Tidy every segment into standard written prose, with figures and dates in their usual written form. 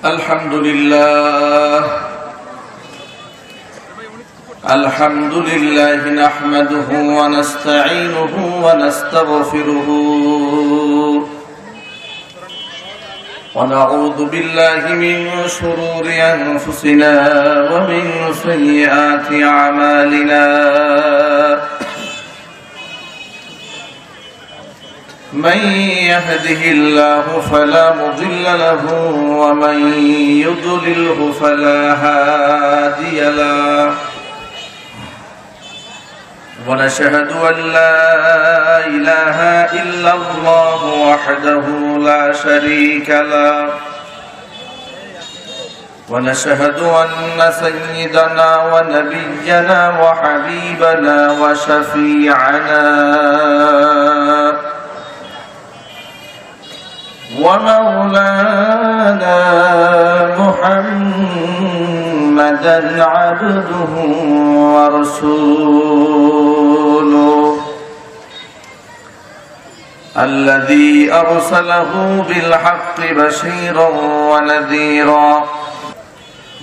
الحمد لله نحمده ونستعينه ونستغفره ونعوذ بالله من شرور أنفسنا ومن سيئات أعمالنا من يهده الله فلا مضل له ومن يضلله فلا هادي له ونشهد أن لا إله إلا الله وحده لا شريك له ونشهد أن سيدنا ونبينا وحبيبنا وشفيعنا ومولانا محمدا عبده ورسوله الذي أرسله بالحق بشيرا ونذيرا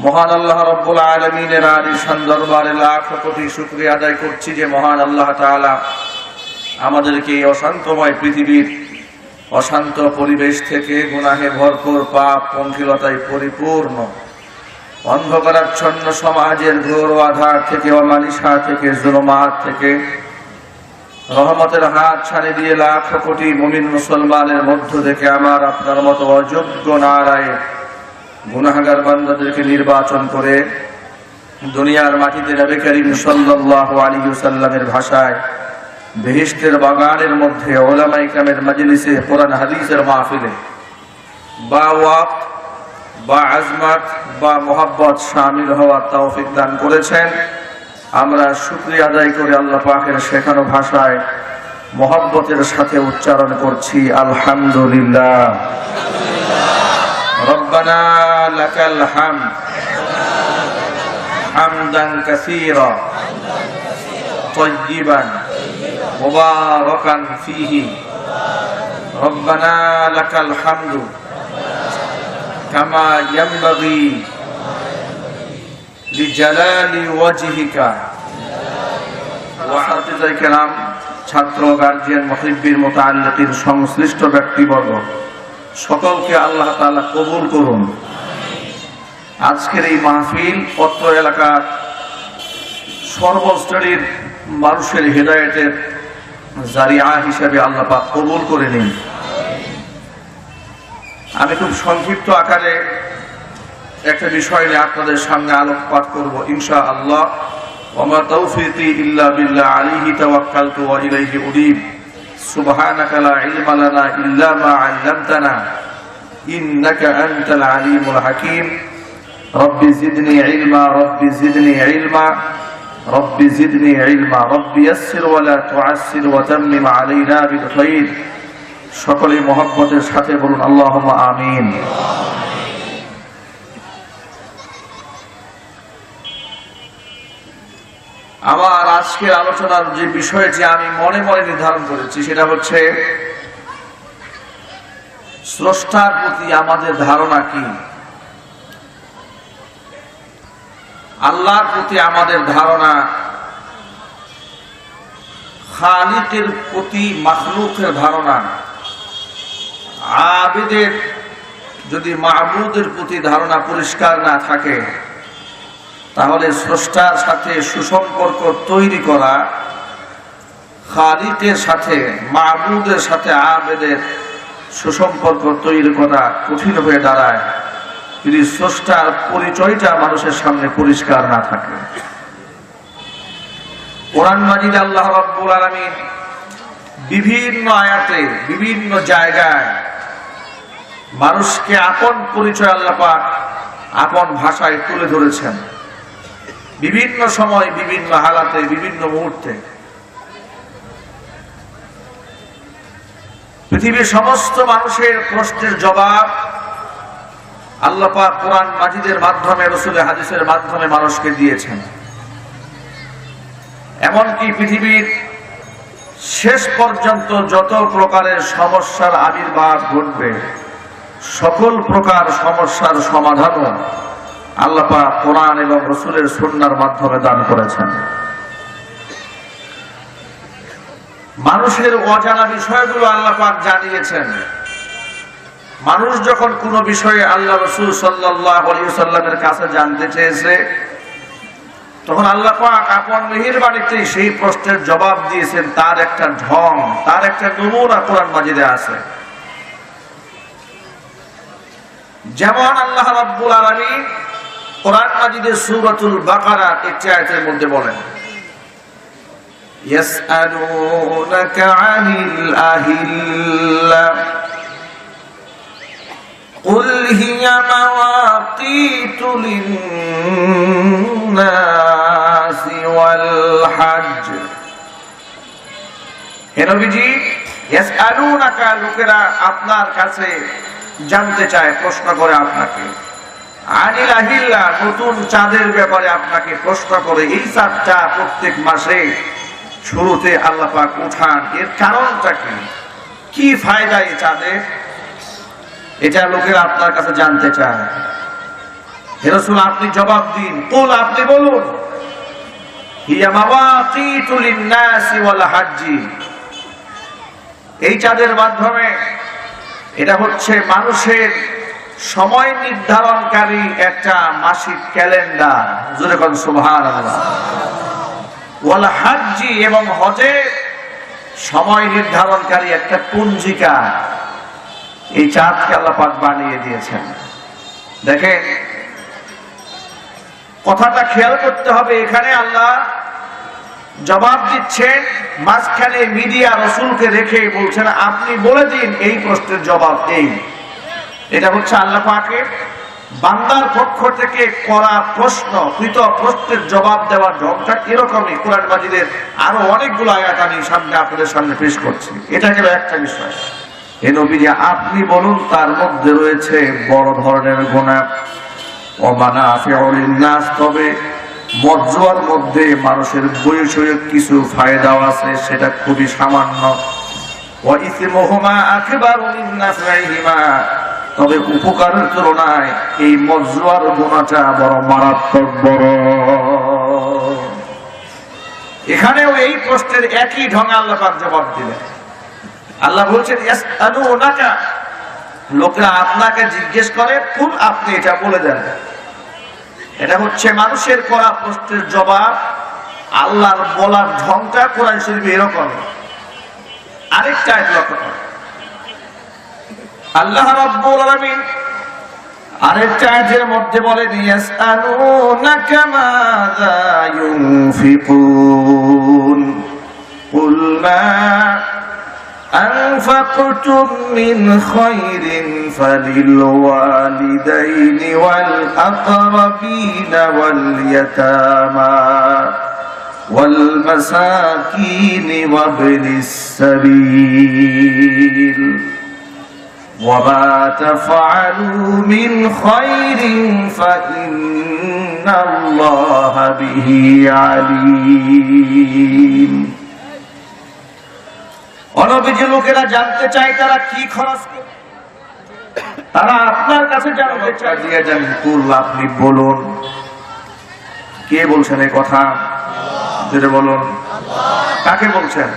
মহান আল্লাহ রব্বুল আলামিনের আলিশান দরবারে লাখ কোটি শুকরিয়া আদায় করছি যে মহান আল্লাহ তাআলা আমাদেরকে এই অশান্তময় পৃথিবীর অশান্ত পরিবেশ থেকে গুনাহে ভরপুর পাপ পঙ্কিলতায় পরিপূর্ণ অন্ধকারাচ্ছন্ন সমাজের ঘোর আধার থেকে অমানিসা থেকে জুলুমাত থেকে রহমতের হাত ছাড়িয়ে দিয়ে লাখ কোটি মুমিন মুসলমানের মধ্য থেকে আমার আপনার মতো অযোগ্য নারায় গুনাহগার বান্দাদেরকে নির্বাচন করে দুনিয়ার মাটিতে নবী করিম সাল্লাল্লাহু আলাইহি ওয়াসাল্লামের ভাষায় বেহেশতের বাগানের মধ্যে উলামায়ে কেরামের মজলিসে কোরআন হাদিসের মাহফিলে বা ওয়াক্ত বা আজমাত বা মোহাব্বত শামিল হওয়ার তৌফিক দান করেছেন। আমরা শুকরিয়া আদায় করে আল্লাহ পাকের শেখানো ভাষায় মোহাব্বতের সাথে উচ্চারণ করছি আলহামদুলিল্লাহ। রব্বানা লাকাল হামদ হামদান কাসীরা তাইয়িবান মুবারাকান ফীহি রব্বানা লাকাল হামদু কামা ইয়ানবাগি লিজালালি ওয়াজহিকা ওয়া হাফিজায়ে কেরাম, ছাত্র, গার্জিয়ান, মুহিব্বির, মুতাআল্লিকিন, সংশ্লিষ্ট ব্যক্তিবর্গ সকলকে আল্লাহ তাআলা কবুল করুন। আজকের এই মাহফিল অত্র এলাকার সর্বস্তরের মানুষের হেদায়েতের জারিয়া হিসেবে আল্লাহ পাক কবুল করে নিন। আমি খুব সংক্ষিপ্ত আকারে একটা বিষয় নিয়ে আপনাদের সামনে আলোকপাত করব ইনশাআল্লাহ। ওয়া মা তাওফীকি ইল্লা বিল্লাহ আলাইহি তাওয়াক্কালতু ওয়া ইলাইহি উনীব সুবহানাকা লা ইলমা লানা ইল্লা মা 'আল্লামতানা ইন্নাকা আনতাল আলিমুল হাকীম রব্বি জিদনি ইলমা রব্বি জিদনি ইলমা রব্বি জিদনি ইলমা রব্বি ইয়াসসির ওয়া লা তু'আসসির ওয়া তাম্মিম আলাইনা বিল খায়র। সকলেই মহব্বতের সাথে বলুন আল্লাহুম্মা আমিন। আমার আজকের আলোচনার যে বিষয়টি আমি মনে মনে নির্ধারণ করেছি সেটা হচ্ছে স্রষ্টার প্রতি আমাদের ধারণা কি, আল্লাহর প্রতি আমাদের ধারণা, খালিকের প্রতি মাখলুকের ধারণা, আবিদের যদি মাবুদের প্রতি ধারণা পরিষ্কার না থাকে তাহলে স্রষ্টার সাথে সুসম্পর্ক তৈরি করা, খালিকের সাথে মাবুদের সাথে আবেদের সুসম্পর্ক তৈরি করা কঠিন হয়ে দাঁড়ায় যদি স্রষ্টার পরিচয়টা মানুষের সামনে পরিষ্কার না থাকে। কোরআন মাজিদে আল্লাহ রাব্বুল আলামিন বিভিন্ন আয়াতে বিভিন্ন জায়গায় মানুষকে আপন পরিচয় আল্লাহ পাক আপন ভাষায় তুলে ধরেছেন, বিভিন্ন সময় বিভিন্ন হালাতে বিভিন্ন মুহূর্তে। পৃথিবীর সমস্ত মানুষের প্রশ্নের জবাব আল্লাহ পাক কোরআন মাজিদের মাধ্যমে, রাসূলের হাদিসের মাধ্যমে মানুষকে দিয়েছেন। এমনকি পৃথিবীর শেষ পর্যন্ত যত প্রকারের সমস্যার আবির্ভাব ঘটবে সকল প্রকার সমস্যার সমাধানও আল্লাহ পাক কোরআন এবং রাসূলের সুন্নাহর মাধ্যমে দান করেছেন। মানুষের অজানা বিষয়গুলো আল্লাহ পাক জানিয়েছেন। মানুষ যখন কোনো বিষয়ে আল্লাহ রাসূল সাল্লাল্লাহু আলাইহি ওয়াসাল্লামের কাছে জানতে চেয়েছে, তখন আল্লাহ পাক আপন মেহেরবানিতে সেই প্রশ্নের জবাব দিয়েছেন। তার একটা ঢং, তার একটা নমুনা কোরআন মাজিদে আছে। যেমন আল্লাহ রাব্বুল আলামিন কোরআন মাজিদে সূরাতুল বাকারার একটি আয়াতের মধ্যে বলেন, ইয়াসআলুনাকা আনিল আহিল্লা কুল হিয়া মাওয়াকিতু লিন-নাসি ওয়াল হজ্জ। হে নবীজি, ইয়াসআলুনাকা, লোকেরা আপনার কাছে জানতে চায়, প্রশ্ন করে আপনাকে, আনিল আহিল্লা, নতুন চাঁদের ব্যাপারে আপনাকে প্রশ্ন করে। এই চাঁদটা প্রত্যেক মাসে শুরুতে আল্লাহ পাক উঠান, এর কারণটা কি ফায়দা এই চাঁদের, এটা লোকেরা আপনার কাছে জানতে চায়। হে রাসূল, আপনি জবাব দিন, কুল, আপনি বলুন, হিয়া মাওয়াকিতু লিন-নাসি ওয়াল হজ্জি। এই চাঁদের মাধ্যমে এটা হচ্ছে মানুষের সময় নির্ধারণকারী একটা মাসিক ক্যালেন্ডার। জোরে কোন সুবহানাল্লাহ। ওয়াল হজ্জি, এবং হজের সময় নির্ধারণকারী একটা পঞ্জিকা। এই চাঁদকে আল্লাহ পাক বানিয়ে দিয়েছেন। দেখেন, কথাটা খেয়াল করতে হবে। এখানে আল্লাহ জবাব দিচ্ছেন, মাঝখানে মিডিয়া রাসূলকে রেখে বলছেন আপনি বলে দিন এই প্রশ্নের জবাব এই। এটা হচ্ছে আল্লাহ পাকের বান্দার পক্ষ থেকে করা প্রশ্ন, কৃত প্রশ্নের জবাব দেওয়ার ঢংটা এরকমই। কোরআন মাজিদের আরো অনেকগুলো আয়াত আমি সামনে আপনাদের সামনে পেশ করছি। এটা গেল একটা বিষয়। হে নবীজি, আপনি বলুন, তার মধ্যে রয়েছে বড় ধরনের গুনাহ, ওয়া মানাফিউ লিন-নাস, তবে মজ্জার মধ্যে মানুষের বৈষয়িক কিছু ফায়দাও আছে, সেটা খুবই সামান্য। ওয়া ইসমুহুমা আকবারু মিন নাফইহিমা, তবে উপকারের তুলনায় এই মজ্জার গুনাহটা বড় মারাত্মক বড়। এখানেও এই প্রশ্নের একই ঢঙে আল্লাহ পাক জবাব দিলেন। আল্লাহ বলছেন, ইয়াসআলুনাকা, লোকরা আপনাকে জিজ্ঞেস করে, কুল, আপনি এটা বলে দেন। এটা হচ্ছে মানুষের করা প্রশ্নের জবাব। আল্লাহর বলার ঢংটা কোরআন শরীফে এরকম। আরেকটা আয়াত লক্ষ্য করুন, আল্লাহ রাব্বুল আলামিন আরেকটা আয়াতের মধ্যে বলেন, ইয়াসআলুনাকা মাযা ইউনফিকুন কুল মা أنفقتم من خير فللوالدين والأقربين واليتامى والمساكين وابن السبيل وما تفعلوا من خير فإن الله به عليم। অনবিজি লোকেরা জানতে চায় তারা কি খরচ করে, তারা আপনার কাছে জানতে চায়। দিয়ে জানেন, কুল, আপনি বলুন। কে বলছেন এই কথা? যেটা বলুন, কাকে বলছেন?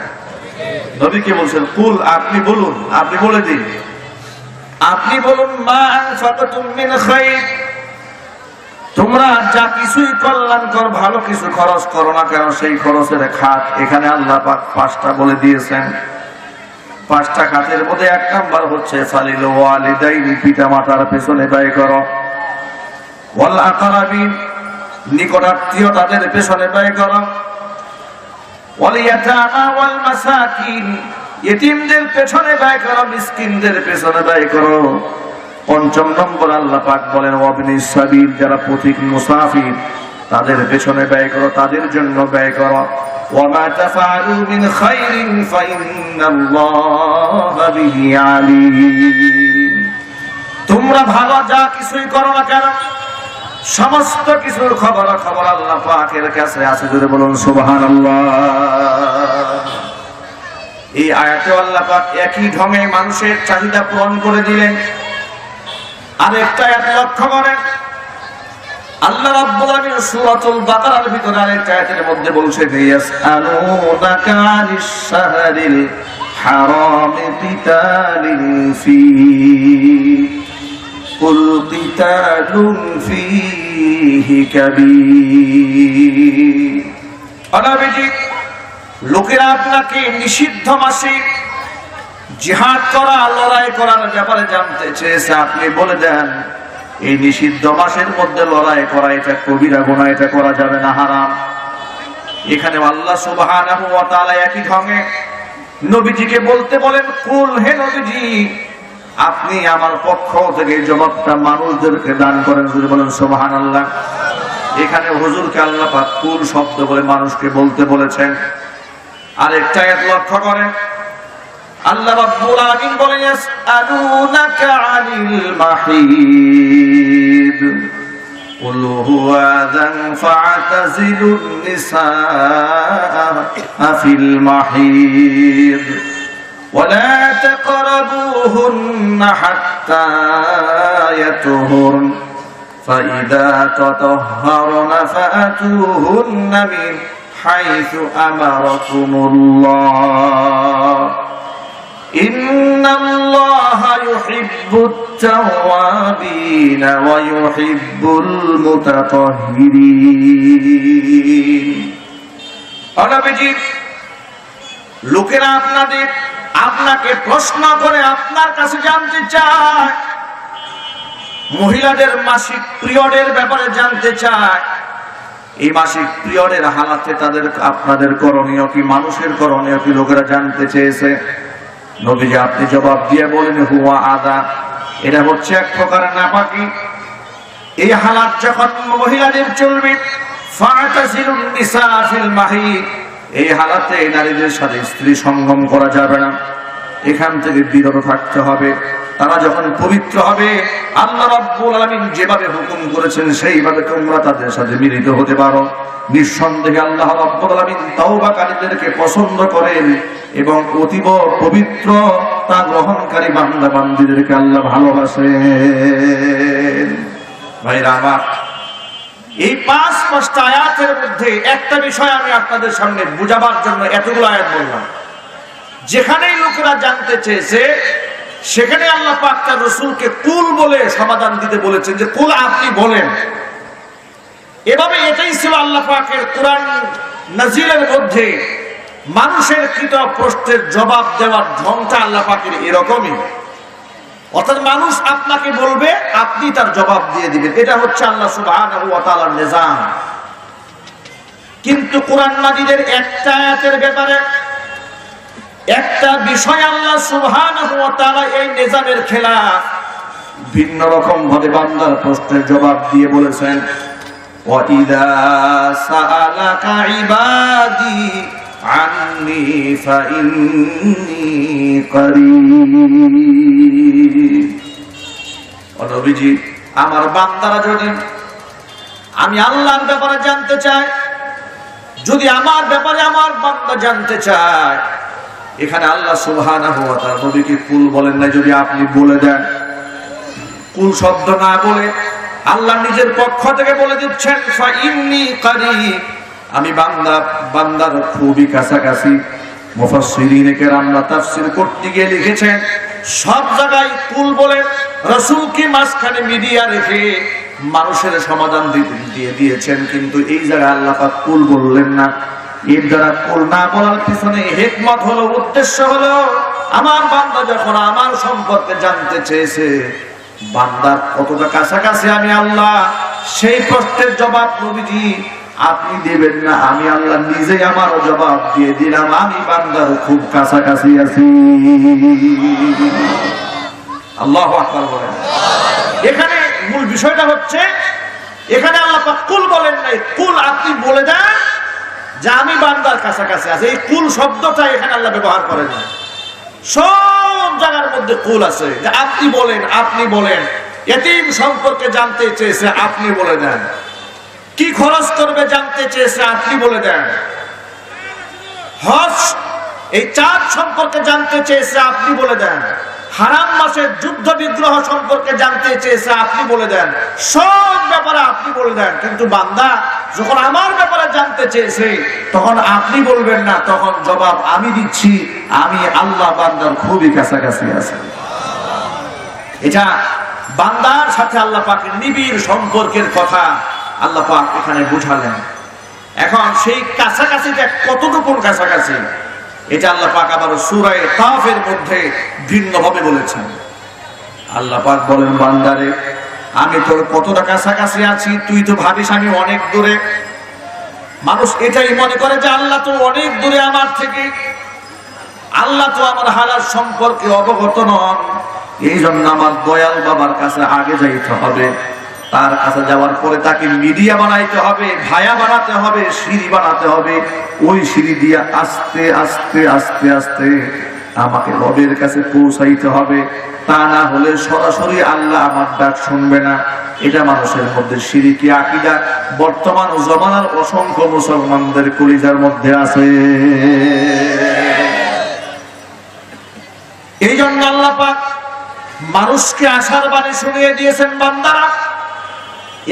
নবীকে বলছেন, কুল, আপনি বলুন, আপনি বলে দিন, আপনি বলুন, মা আনফাকতুম মিন খায়র, তোমরা যা কিছুই কল্যাণকর ভালো কিছু খরচ করো না কেন, সেই খরচের খাত এখানে আল্লাহ পাক 5টা বলে দিয়েছেন। 5টা খাতের মধ্যে 1 নাম্বার হচ্ছে ফালিল ওয়ালিদাইনি, পিতা মাতার পেছনে ব্যয় করো, ওয়াল আকরাবিন, নিকটাত্মীয় তাদের পেছনে ব্যয় করো, ওয়াল ইয়াতামা ওয়াল মাসাকিন, ইতিমদের পেছনে ব্যয় করো, মিসকিনদের পেছনে ব্যয় করো। 5ম নম্বর আল্লাহ পাক বলেন ওয়াবনিস সাবিল, যারা পথিক মুসাফির তাদের পেছনে ব্যয় করো, তাদের জন্য ব্যয় করো। ওয়ামা তাফআলু মিন খায়রিন ফাইন্নাল্লাহা বিহি আলীম, তোমরা ভালো যা কিছুই করো না কেন সমস্ত কিছুর খবর আল্লাহ পাকের কাছে আছে। যদি বলুন সুবহানাল্লাহ। এই আয়াতে আল্লাহ পাক একই ঢঙে মানুষের চাহিদা পূরণ করে দিলেন। আরেকটা আয়াত লক্ষ্য করেন, আল্লাহ রাব্বুল আলামিন সূরাতুল বাকারার ভিতরে আরেকটা আয়াতের মধ্যে বলছেন, ইয়াসআলুনাকা আনিশ শাহরিল হারাম কিতালিন ফীহি কুল কিতালুন ফীহি কাবীর। নবীজি, লোকেরা আপনাকে নিষিদ্ধ মাসে জিহাদ করা, লড়াই করার ব্যাপারে জানতে চেয়েছে। আপনি বলে দেন, এই নিষিদ্ধ মাসের মধ্যে লড়াই করা এটা কবিরা গুনাহ, এটা করা যাবে না, হারাম। এখানে আল্লাহ সুবহানাহু ওয়া তাআলা একই ঢঙে নবীজিকে বলতে বলেন, কুল, হে নবীজি, আপনি আমার পক্ষ থেকে জবাবটা মানুষদেরকে দান করেন। যদি বলেন সুবহানাল্লাহ। এখানে হুজুরকে আল্লাহ পাক কুল শব্দ বলে মানুষকে বলতে বলেছেন। আরেকটা আয়াত লক্ষ্য করেন, আল্লাহ রাব্বুল আলামিন বলেন, ইয়াসআলুনাকা আনিল মাহিদ কুল হুয়া আযান ফা'তাযিলুন নিসা ফিল মাহিদ ওয়া লা তাকরাবুহুন্না হাত্তা ইয়াতুহুরন ফাইযা তাতাহহারনা ফাআতুহুন্না মিন হাইসু আমারাকুমুল্লাহ ইন্নাল্লাহা ইউহিব্বুত তাওয়াবিন ওয়া ইউহিব্বুল মুতাতাহহিরিন। নবীজি, লোকেরা আপনাকে প্রশ্ন করে আপনার কাছে জানতে চায়, মহিলাদের মাসিক পিরিয়ডের ব্যাপারে জানতে চায়। এই মাসিক পিরিয়ডের হালাতে আপনাদের করণীয় কি, মানুষের করণীয় কি, লোকেরা জানতে চেয়েছে। নবীজি, আপনি জবাব দিয়ে বলেন, হুয়া আযা, এটা হচ্ছে এক প্রকার নাপাকি। এই হালাত যখন মহিলাদের চলবে, ফা'তাযিলুন নিসা ফিল মাহিদ, এই হালাতে নারীদের সাথে স্ত্রী সঙ্গম করা যাবে না, এখান থেকে বিরত থাকতে হবে। তারা যখন পবিত্র হবে, আল্লাহ রাব্বুল আলামিন যেভাবে হুকুম করেছেন সেইভাবে তোমরা তাদের সাথে মিলিত হতে পারো। নিঃসন্দেহে আল্লাহ রাব্বুল আলামিন তাওবাকারীদেরকে পছন্দ করেন এবং অতীব পবিত্র তা গ্রহণকারী বান্দা বান্দীদেরকে আল্লাহ ভালোবাসেন। ভাইরা আমার, এই 5 আয়াতের মধ্যে একটা বিষয় আমি আপনাদের সামনে বুঝাবার জন্য এতগুলো আয়াত বললাম। যেখানেই লোকেরা জানতে চেয়েছে সেখানে আল্লাহ পাক তার রাসূলকে কুল বলে সমাধান দিতে বলেছেন, যে কুল, আপনি বলেন। এভাবে এটাই ছিল আল্লাহ পাকের কোরআন নাজিলের মধ্যে মানুষের কৃত প্রশ্নের জবাব দেওয়ার ঢংটা আল্লাহ পাকের এরকমই। অর্থাৎ মানুষ আপনাকে বলবে, আপনি তার জবাব দিয়ে দিবেন। এটা হচ্ছে আল্লাহ সুবহানাহু ওয়া তাআলার নিজাম। কিন্তু কোরআন মাজিদের একটা আয়াতের ব্যাপারে একটা বিষয় আল্লাহ সুবহানাহু ওয়া তাআলা এই নিজামের খেলাফ ভিন্ন রকম ভাবে বান্দার প্রশ্নের জবাব দিয়ে বলেছেন, ওয়া ইযা সাআলাকা ইবাদি আন্নী ফাইন্নী করিব। ও নবীজি, আমার বান্দারা যদি আমি আল্লাহর ব্যাপারে জানতে চায়, যদি আমার ব্যাপারে আমার বান্দা জানতে চায়, এখানে আল্লাহ সুবহানাহু ওয়া তাআলা নবীকে কুল বলেন না। যদি আপনি বলে দেন, কুল শব্দ না বলে আল্লাহ নিজের পক্ষ থেকে বলে দিচ্ছেন, ফাইন্নী করিব, আমি বান্দার খুবই কাছাকাছি। মুফাসসিরিনে কেরামরা তাফসীর করতে গিয়ে লিখেছেন, সব জায়গায় কুল বলে রাসূলকে মাঝখানে মিডিয়া রেখে মানুষের সমাধান দিয়ে দিয়েছেন, কিন্তু এই জায়গায় আল্লাহ পাক কুল বললেন না। এর দ্বারা কুল না বলার পিছনে হিকমত হলো, উদ্দেশ্য হলো, আমার বান্দা যখন আমার সম্পর্কে জানতে চেয়েছে, বান্দার কতটা কাছাকাছি আমি আল্লাহ, সেই প্রশ্নের জবাব নবীজি আপনি দিবেন না, আমি আল্লাহ নিজেই আমার জবাব দিয়ে দিলাম, আমি বান্দার খুব কাছাকাছি আছি। আল্লাহু আকবার বলেন। এখানে মূল বিষয়টা হচ্ছে, এখানে আল্লাহ পাক কুল বলেন নাই, কুল আপনি বলে দেন যে আমি বান্দার কাছাকাছি আছি। এই কুল শব্দটা এখানে আল্লাহ ব্যবহার করেন না। সব জায়গার মধ্যে কুল আছে, যে আপনি বলেন, আপনি বলেন। এতিম সম্পর্কে জানতে চেয়েছে, আপনি বলে দেন। কি খরচ করবে জানতে চেয়েছে, আপনি বলে দেন। হজ, এই চাঁদ সম্পর্কে জানতে চেয়েছে, আপনি বলে দেন। হারাম মাসের যুদ্ধ বিগ্রহ সম্পর্কে জানতে চেয়েছে, আপনি বলে দেন। সব ব্যাপারে আপনি বলে দেন, কিন্তু বান্দা যখন আমার ব্যাপারে জানতে চেয়েছে তখন আপনি বলবেন না, তখন জবাব আমি দিচ্ছি। আমি আল্লাহ বান্দার খুবই কাছাকাছি আছি। এটা বান্দার সাথে আল্লাহ পাকের নিবিড় সম্পর্কের কথা আল্লাহ পাক এখানে বুঝালেন। এখন সেই কাছাকাছিটা কতটুকুন কাছাকাছি, এটা আল্লাহ পাক আবার সূরা কাফের মধ্যে ভিন্নভাবে বলেছেন। আল্লাহ পাক বলেন, বান্দারে আমি তোর কতটা কাছাকাছি আছি, তুই তো ভাবিস আমি অনেক দূরে। মানুষ এটাই মনে করে যে আল্লাহ তো অনেক দূরে আমার থেকে, আল্লাহ তো আমার হালাত সম্পর্কে অবগত নন। এই জন্য আমার দয়াল বাবার কাছে আগে যাইতে হবে, তার কাছে যাওয়ার পরে তাকে মিডিয়া বানাইতে হবে, ভায়া বানাতে হবে, সিঁড়ি বানাতে হবে। ওই সিঁড়ি দিয়ে আস্তে আস্তে আস্তে আস্তে আমাকে রবের কাছে পৌঁছাইতে হবে। তা না হলে সরাসরি আল্লাহ আমার ডাক শুনবে না। এটা মানুষের মধ্যে শিরকি আকীদা বর্তমান জমানার অসংখ্য মুসলমানদের কলিজার মধ্যে আছে। এই জন্য আল্লাহ পাক মানুষকে আশার বাণী শুনিয়ে দিয়েছেন, বান্দারা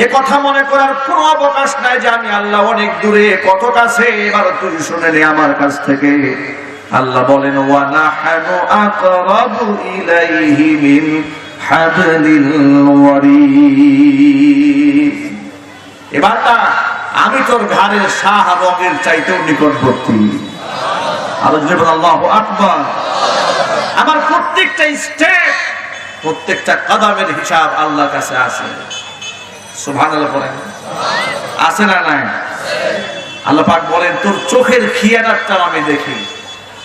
এ কথা মনে করার কোনো অবকাশ নাই যে আমি আল্লাহ অনেক দূরে, কত কাছে। এবার তুই শুনে নে আমার কাছ থেকে। আল্লাহ বলেন, ওয়া নাহনু আকরাবু ইলাইহি মিন হাবলিল ওয়ারিদ। এবার আমি তোর ঘাড়ের শাহ রগের চাইতেও নিকটবর্তী। আল্লাহ বলেন, আল্লাহু আকবার। আমার প্রত্যেকটা স্টেপ, প্রত্যেকটা কদমের হিসাব আল্লাহর কাছে আছে। সুবহানাল্লাহ বলেন, আছে না নাই? আল্লাহ পাক বলেন, তোর চোখের খিয়ানাতটা আমি দেখি।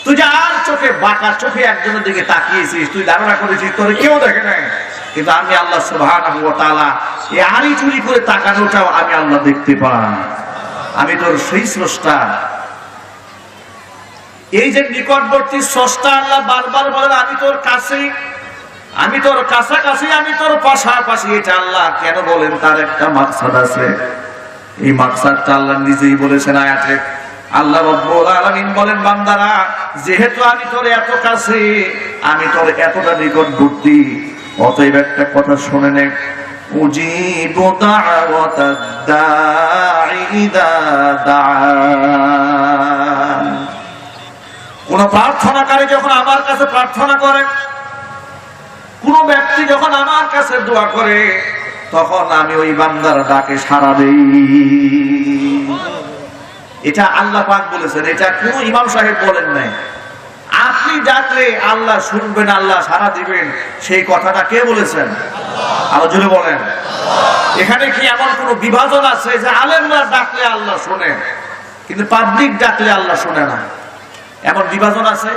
তুই যে আর চোখে বাঁকা চোখে একজনের দিকে তাকিয়েছিস, তুই ধারণা করেছিস তোর কেউ দেখে নাই, কিন্তু আমি আল্লাহ সুবহানাহু ওয়া তাআলা এই আড়ি চুরি করে তাকানোটাও আমি আল্লাহ দেখতে পাই। আমি তোর সেই স্রষ্টা। এই যে নিকটবর্তী স্রষ্টা আল্লাহ বারবার বলেন, আমি তোর কাছে, আমি তোর কাছাকাছি, আমি তোর পাশাপাশি। এটা আল্লাহ কেন বলেন, তার একটা মাকসাদ আছে। এই মাকসাদটা আল্লাহ নিজেই বলেছেন আয়াতে। আল্লাহ রাব্বুল আলামিন বলেন, বান্দারা যেহেতু আমি তোর এত কাছে, আমি তোর এতটা নিকটবর্তী, অতএব একটা কথা শুনে নে, উজিবু দাওয়াতাদ দাঈ ইযা দাআন। কোন প্রার্থনাকারী যখন আমার কাছে প্রার্থনা করে, কোন ব্যক্তি যখন আমার কাছে দোয়া করে, তখন আমি ওই বান্দার ডাকে সাড়া দেই। এটা আল্লাহ পাক বলেছেন, এটা কোন ইমাম সাহেব বলেন নাই। আপনি ডাকলে আল্লাহ শুনবেন, আল্লাহ সাড়া দিবেন, সেই কথাটা কে বলেছেন? আরো জোরে বলেন। এখানে কি এমন কোন বিভাজন আছে যে আলেমরা ডাকলে আল্লাহ শোনেন কিন্তু পাবলিক ডাকলে আল্লাহ শোনে না? এমন বিভাজন আছে?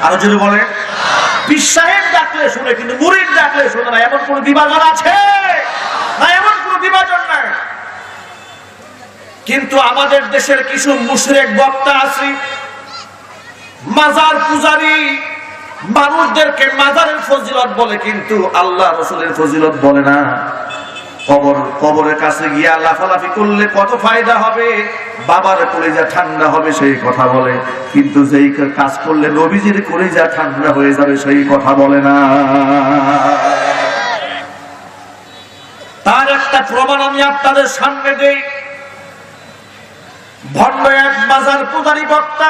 আরো জোরে বলেন। পীর সাহেব ডাকলে শুনে কিন্তু মুরিদ ডাকলে শোনে না, এমন কোন বিভাজন আছে না? এমন কোন বিভাজন নাই। কিন্তু আমাদের দেশের কিছু মুশরিক বক্তা আছে, মাজার পূজারী, মানুষদেরকে মাজারের ফজিলত বলে কিন্তু আল্লাহ রাসূলের ফজিলত বলে না। কবরের কাছে গিয়ে লাফালাফি করলে কত ফায়দা হবে, বাবার কলিজা ঠান্ডা হবে সেই কথা বলে, কিন্তু যেই কাজ করলে নবীজির কলিজা ঠান্ডা হয়ে যাবে সেই কথা বলে না। তার একটা প্রমাণ আমি আপনাদের সামনে দেই। ভণ্ড এক মাজার পূজারী বক্তা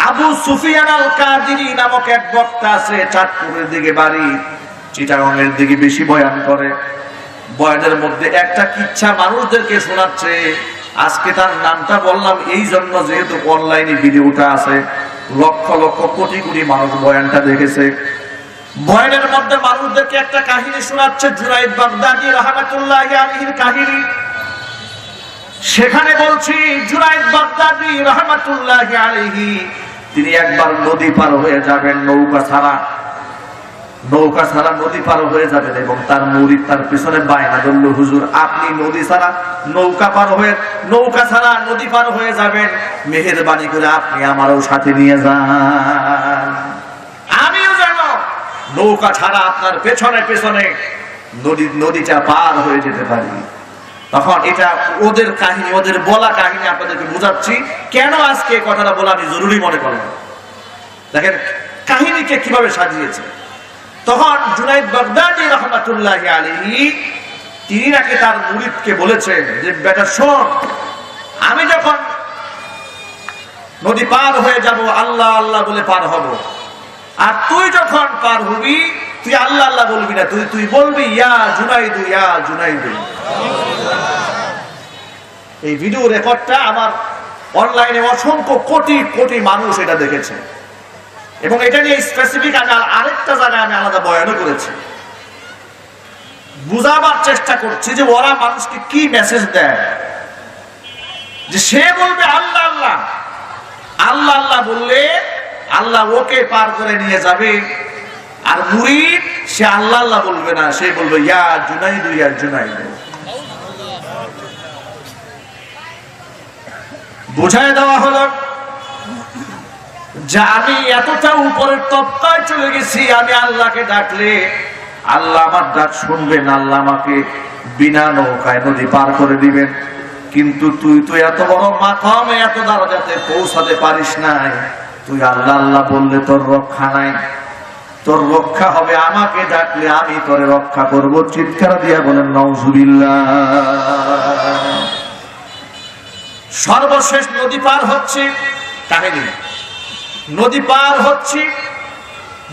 আবু সুফিয়ান আল কাদিরি নামক এক বক্তা আছে, চাঁদপুরের দিকে বাড়ি, চিটাগংয়ের দিকে বেশি বয়ান করে। বয়ানের মধ্যে একটা কিচ্ছা মানুষদেরকে শোনাচ্ছে। আজকে তার নামটা বললাম এই জন্য, যেহেতু অনলাইনে ভিডিওটা আছে, লক্ষ লক্ষ কোটি কোটি মানুষ বয়ানটা দেখেছে। বয়ানের মধ্যে মানুষদেরকে একটা কাহিনী শোনাচ্ছে, জুনাইদ বাগদাদী রাহমাতুল্লাহি আলাইহির কাহিনী। সেখানে বলছি, জুনাইদ বাগদাদী রাহমাতুল্লাহি আলাইহি তিনি একবার নদী পার হয়ে যাবেন নৌকা ছাড়া নদী পার হয়ে যাবেন, এবং তার মুরিদ তার পিছনে বায়না ধরল, হুজুর আপনি নদী ছাড়া নৌকা ছাড়া নদী পার হয়ে যাবেন, মেহেরবানি করে আপনি আমারও সাথে নিয়ে যান, আমিও যেন নৌকা ছাড়া আপনার পেছনে পেছনে নদীটা পার হয়ে যেতে পারি। তখন এটা ওদের কাহিনী, ওদের বলা কাহিনী আপনাদেরকে বোঝাচ্ছি কেন আজকে এই কথাটা বলা আমি জরুরি মনে করলাম। দেখেন কাহিনীকে কিভাবে সাজিয়েছে। তখন জুনাইদ বাগদাদি রাহমাতুল্লাহি আলাইহি তিনি নাকি তার মুরিদকে বলেছেন যে বেটা শোন, আমি যখন নদী পার হয়ে যাব আল্লাহ আল্লাহ বলে পার হব, আর তুই যখন পার হবি তুই আল্লাহ আল্লাহ বলবি না, তুই বলবি ইয়া জুনাইদু ইয়া জুনাইদু। এই ভিডিও রেকর্ডটা আমার অনলাইনে অসংখ্য কোটি কোটি মানুষ এটা দেখেছে, এবং এটা নিয়ে স্পেসিফিক আমি আরেকটা জায়গায় আমি আলাদা বয়ানও করেছি। বুঝাবার চেষ্টা করছি যে ওরা মানুষকে কি মেসেজ দেয়, যে সে বলবে আল্লাহ আল্লাহ আল্লাহ আল্লাহ বললে আল্লাহ ওকে পার করে নিয়ে যাবে, আর মুরিদ সে আল্লাহ আল্লাহ বলবে না, সে বলবে ইয়া জুনাইদু ইয়া জুনাইদু। বুঝায় দেওয়া হলো যে আমি এতটা উপরের তবকায় চলে গেছি, আমি আল্লাহকে ডাকলে আল্লাহ আমার ডাক শুনবেন, আল্লাহ আমাকে বিনা নৌকায় নদী পার করে দিবেন, কিন্তু তুই তো এত বড় মাকামে এত দরজাতে পৌঁছাতে পারিস নাই, তুই আল্লাহ আল্লাহ বললে তোর রক্ষা নাই, তোর রক্ষা হবে আমাকে ডাকলে আমি তোরে রক্ষা করব। চিৎকার দিয়া বলেন নাউজুবিল্লাহ। সর্বশেষ নদী পার হচ্ছে কাহিনী, নদী পার হচ্ছে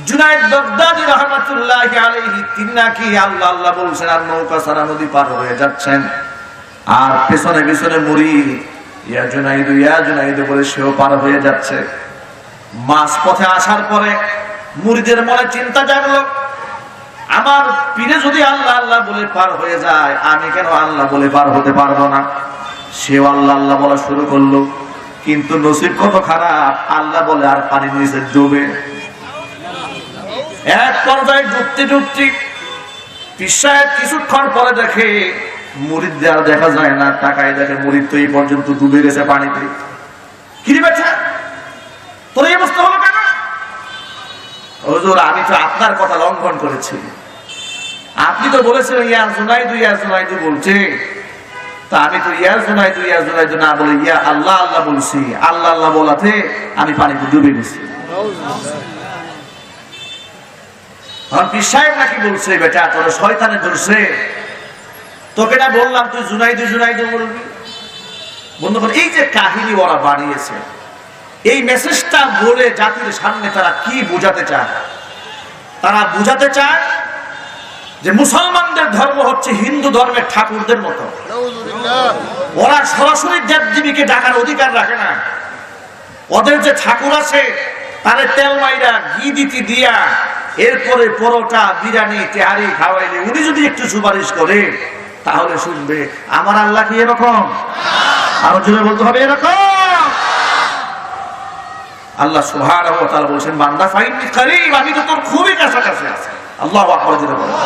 জুনাইদ বাগদাদি রাহমাতুল্লাহি আলাইহি তিনি নাকি আল্লাহ আল্লাহ বলছেন আর নৌকা ছাড়া নদী পার হয়ে যাচ্ছেন, আর পেছনে পেছনে মুরিদ ইয়া জুনাইদু বলে সেও পার হয়ে যাচ্ছে। মাঝ পথে আসার পরে মুরিদের মনে চিন্তা জাগলো, আমার পীরে যদি আল্লাহ আল্লাহ বলে পার হয়ে যায়, আমি কেন আল্লাহ বলে পার হতে পারবো না? সেও আল্লাহ আল্লাহ বলা শুরু করলো, কিন্তু নসিব কত খারাপ, আল্লাহ বলে আর পানির নিচে ডুবে। এক পর্যায়ে ডুবতে ডুবতে পীর সাহেব কিছুক্ষণ পরে দেখে মুরিদ আর দেখা যায় না, তাকায় দেখে মুরিদ তো এই পর্যন্ত ডুবে গেছে পানিতে। কি বেটা তোর এই অবস্থা হলো কেন? হুজুর আমি তো আপনার কথা লঙ্ঘন করেছি, আপনি তো বলেছিলেন ইয়া জুনাইদু বলছে, তা আমি তো ইয়া জুনাইদু না বলে ইয়া আল্লাহ আল্লাহ বলছি, আল্লাহ আল্লাহ বলাতে আমি পানিতে ডুবে গেছি। পীর সাহেব নাকি বলছে বেটা তোর শয়তানে ধরছে, তোকে না বললাম তুই জুনাইদু বলবি। বন্ধুগণ, এই যে কাহিনী ওরা বানিয়েছে, এই মেসেজটা বলে জাতির সামনে তারা কি বোঝাতে চায়? তারা বোঝাতে চায় যে মুসলমানদের ধর্ম হচ্ছে হিন্দু ধর্মের ঠাকুরদের মতো, ওরা সরাসরি দেবদেবীকে ডাকার অধিকার রাখে না। ওদের যে ঠাকুর আছে তারে তেল মাইরা ঘি দিতে দিয়া এরপরে পরোটা বিরিয়ানি তেহারি খাওয়াইলে উনি যদি একটু সুপারিশ করে তাহলে শুনবে। আমার আল্লাহ কি এরকম? আরো জোরে বলতে হবে এরকম। আল্লাহ সুবহানাহু ওয়া তাআলা বলেন বান্দা ফাইন্নী করিব, আমি তো তোর খুবই কাছাকাছি আছি। আল্লাহু আকবার জোরে বলেন।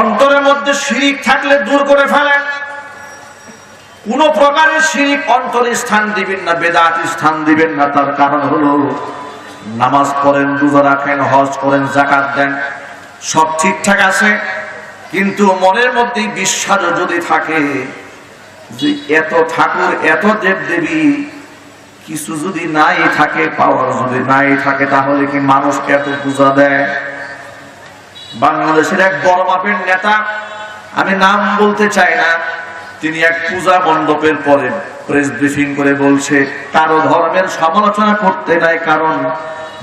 অন্তরের মধ্যে শিরিক থাকলে দূর করে ফেলেন। কোন প্রকারের শিরিক অন্তরে স্থান দিবেন না, বেদাত স্থান দিবেন না। তার কারণ হলো নামাজ পড়েন, রোজা রাখেন, হজ করেন, যাকাত দেন, সব ঠিকঠাক আছে, কিন্তু মনের মধ্যে বিশ্বাস যদি থাকে যে এত ঠাকুর এত দেব দেবী কিছু যদি নাই থাকে, পাওয়ার যদি নাই থাকে, তাহলে কি মানুষকে এত পূজা দেয়? বাংলাদেশের এক বড় মাপের নেতা, আমি নাম বলতে চাই না, তিনি এক পূজা মণ্ডপের পরে প্রেস ব্রিফিং করে বলছে কারো ধর্মের সমালোচনা করতে নাই, কারণ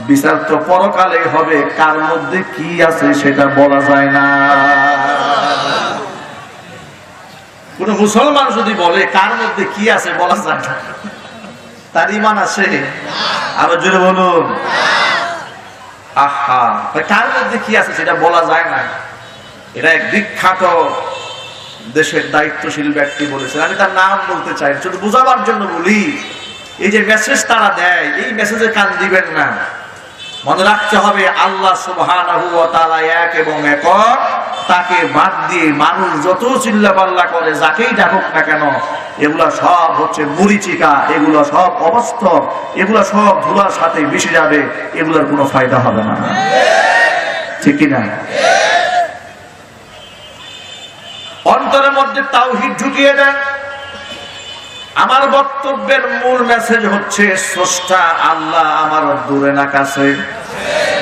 বিচার তো পরকালে হবে, কার মধ্যে কি আছে সেটা বলা যায় না। কোন মুসলমান যদি বলে কার মধ্যে কি আছে বলা যায় না, তার ঈমান আছে? আরো জোরে বলুন। আহা, কার মধ্যে কি আছে সেটা বলা যায় না, এটা এক বিখ্যাত দেশের দায়িত্বশীল ব্যক্তি বলেছেন। আমি তার নাম বলতে চাই, শুধু বুঝাবার জন্য বলি। এই যে মেসেজ তারা দেয়, এই মেসেজে কান দিবেন না। মনে রাখতে হবে আল্লাহ সুবহানাহু ওয়া তাআলা এক এবং একক, তাকে বাদ দিয়ে মানুষ যত চিল্লাপাল্লা করে, যাকেই ডাকুক না কেন, এগুলা সব হচ্ছে মরিচিকা, এগুলো সব অবাস্তব, এগুলো সব ধুলার সাথে মিশে যাবে, এগুলোর কোনো ফায়দা হবে না। ঠিক কিনা? অন্তরের মধ্যে তাওহীদ ঢুকিয়ে দেন, আমার বক্তব্যের মূল মেসেজ হচ্ছে স্রষ্টা আল্লাহ আমার দূরে না কাছে?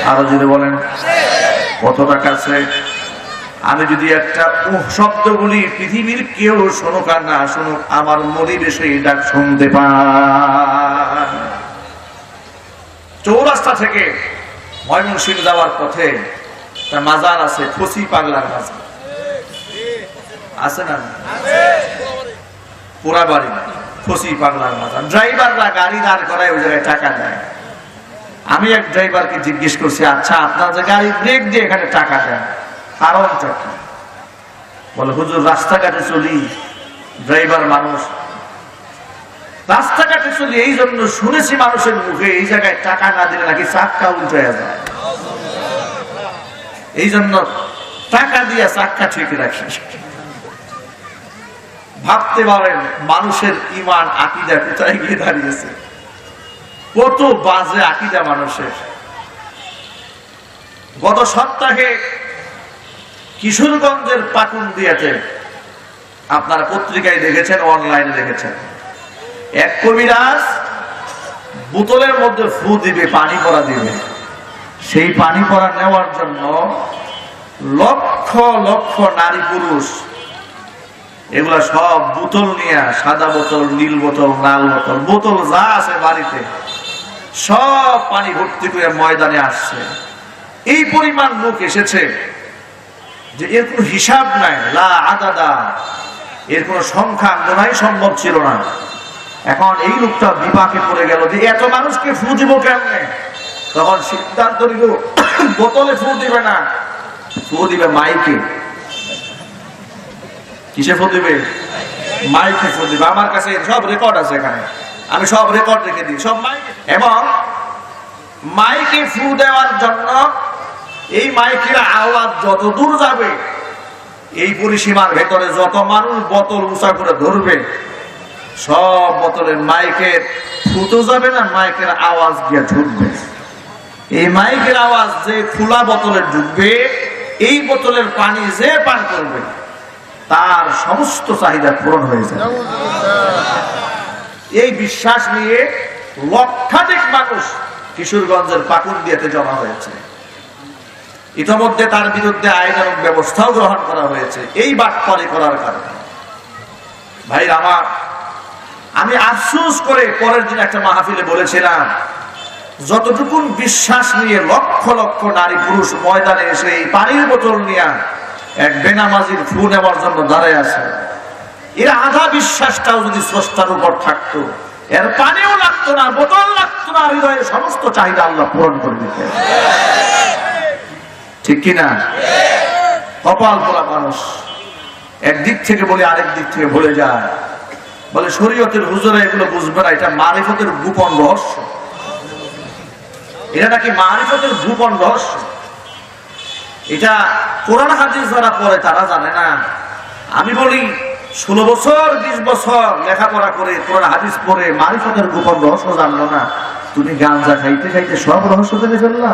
আরো যদি বলেন কতটা কাছে? আমি যদি একটা শব্দ বলি, পৃথিবীর কেউ শুনুক আর না শুনুক, আমার মরিবেশে এই ডাক শুনতে পান। চৌরাস্তা থেকে ময়মনসিংহ যাওয়ার পথে একটা মাজার আছে, ফসি পাগলার মাজার আছে না? পুরা বাড়ি ফসি পাগলার মাজার। ড্রাইভাররা গাড়ি দাঁড় করায় ওই জায়গায় টাকা দেয়। আমি এক ড্রাইভারকে জিজ্ঞেস করছি, আচ্ছা আপনার যে গাড়ি ব্রেক দিয়ে এখানে টাকা দেন, কারণটা কি? বলে হুজুর রাস্তাঘাটে চলি, ড্রাইভার মানুষ, রাস্তাঘাটে চলি, এই জন্য শুনেছি মানুষের মুখে এই জায়গায় টাকা না দিলে নাকি চাক্কা উল্টে যায়, এই জন্য টাকা দিয়ে চাক্কা ঠিক রাখি। ভাবতে পারেন মানুষের ইমান আকীদা কোথায় গিয়ে দাঁড়িয়েছে, কত বাজে আকীদা মানুষের। গত সপ্তাহে কিশোরগঞ্জের পাকুন্দিয়াতে আপনারা পত্রিকায় দেখেছেন, অনলাইনে দেখেছেন, এক কবিরাজ বোতলের মধ্যে ফু দিবে, পানি পড়া দিবে। সেই পানি পড়া নেওয়ার জন্য লক্ষ লক্ষ নারী পুরুষ এগুলা সব বোতল নিয়ে, সাদা বোতল, নীল বোতল, লাল বোতল, বোতল যা আছে বাড়িতে সব পানি ভর্তি করে ময়দানে আসছে। এই পরিমাণ লোক এসেছে যে এর কোন হিসাব নাই, লা আদাদা, এর কোন সংখ্যা গোনাই সম্ভব ছিল না। এখন এই লোকটা বিপাকে পড়ে গেল যে এত মানুষকে ফু দিব কেমনে? তখন সিদ্ধান্ত নিল বোতলে ফু দিবে না, ফু দিবে মাইকে। কিসে ফু দিবে? মাইকে ফু দিবে। আমার কাছে সব রেকর্ড আছে, এখানে আমি সব রেকর্ড রেখে দিই, সব মাইকে। এবং মাইকে ফু দেওয়ার জন্য এই মাইকের আওয়াজ যত দূর যাবে, এই পরিসীমার ভেতরে যত মানুষ বোতল উঁচা করে ধরবে, সব বোতলের মাইকের ফুটো যাবে না, মাইকের আওয়াজ গিয়ে ঢুকবে। এই মাইকের আওয়াজ যে খোলা বোতলে ঢুকবে, এই বোতলের পানি যে পান করবে তার সমস্ত চাহিদা পূরণ হয়ে যাবে। এই বিশ্বাস নিয়ে লক্ষাধিক মানুষ কিশোরগঞ্জের পাকুন্দিয়াতে জমা হয়েছে। ইতিমধ্যে তার বিরুদ্ধে আইনানুগ ব্যবস্থাও গ্রহণ করা হয়েছে এই বাটপারি করার কারণে। ভাই আমার, আমি আফসোস করে পরের দিন একটা মাহফিলে বলেছিলাম, যতটুকুন বিশ্বাস নিয়ে লক্ষ লক্ষ নারী পুরুষ ময়দানে এসে এই পানির বোতল নিয়ে এক বেনামাজির ফু নেওয়ার জন্য দাঁড়ায় আছে, এর আধা বিশ্বাসটাও যদি স্রষ্টার উপর থাকতো, এর পানিও লাগতো না, বোতল লাগতো না, হৃদয়ের সমস্ত চাহিদা আল্লাহ পূরণ করে দিতেন। ঠিক কিনা? কপাল পোড়া মানুষ একদিক থেকে বলে আরেক দিক থেকে ভুলে যায়। বলে শরীয়তের হুজুরা এগুলো বুঝবে না, এটা মারিফতের গোপন রহস্য। এটা নাকি মারিফতের গোপন রহস্য, এটা কোরআন হাদিস যারা পড়ে তারা জানে না। আমি বলি 16 বছর 20 বছর লেখাপড়া করে কোরআন হাদিস পড়ে মারিফতের গোপন রহস্য জানলো না, তুমি গাঁজা খাইতে খাইতে সব রহস্য জেনে ফেললা।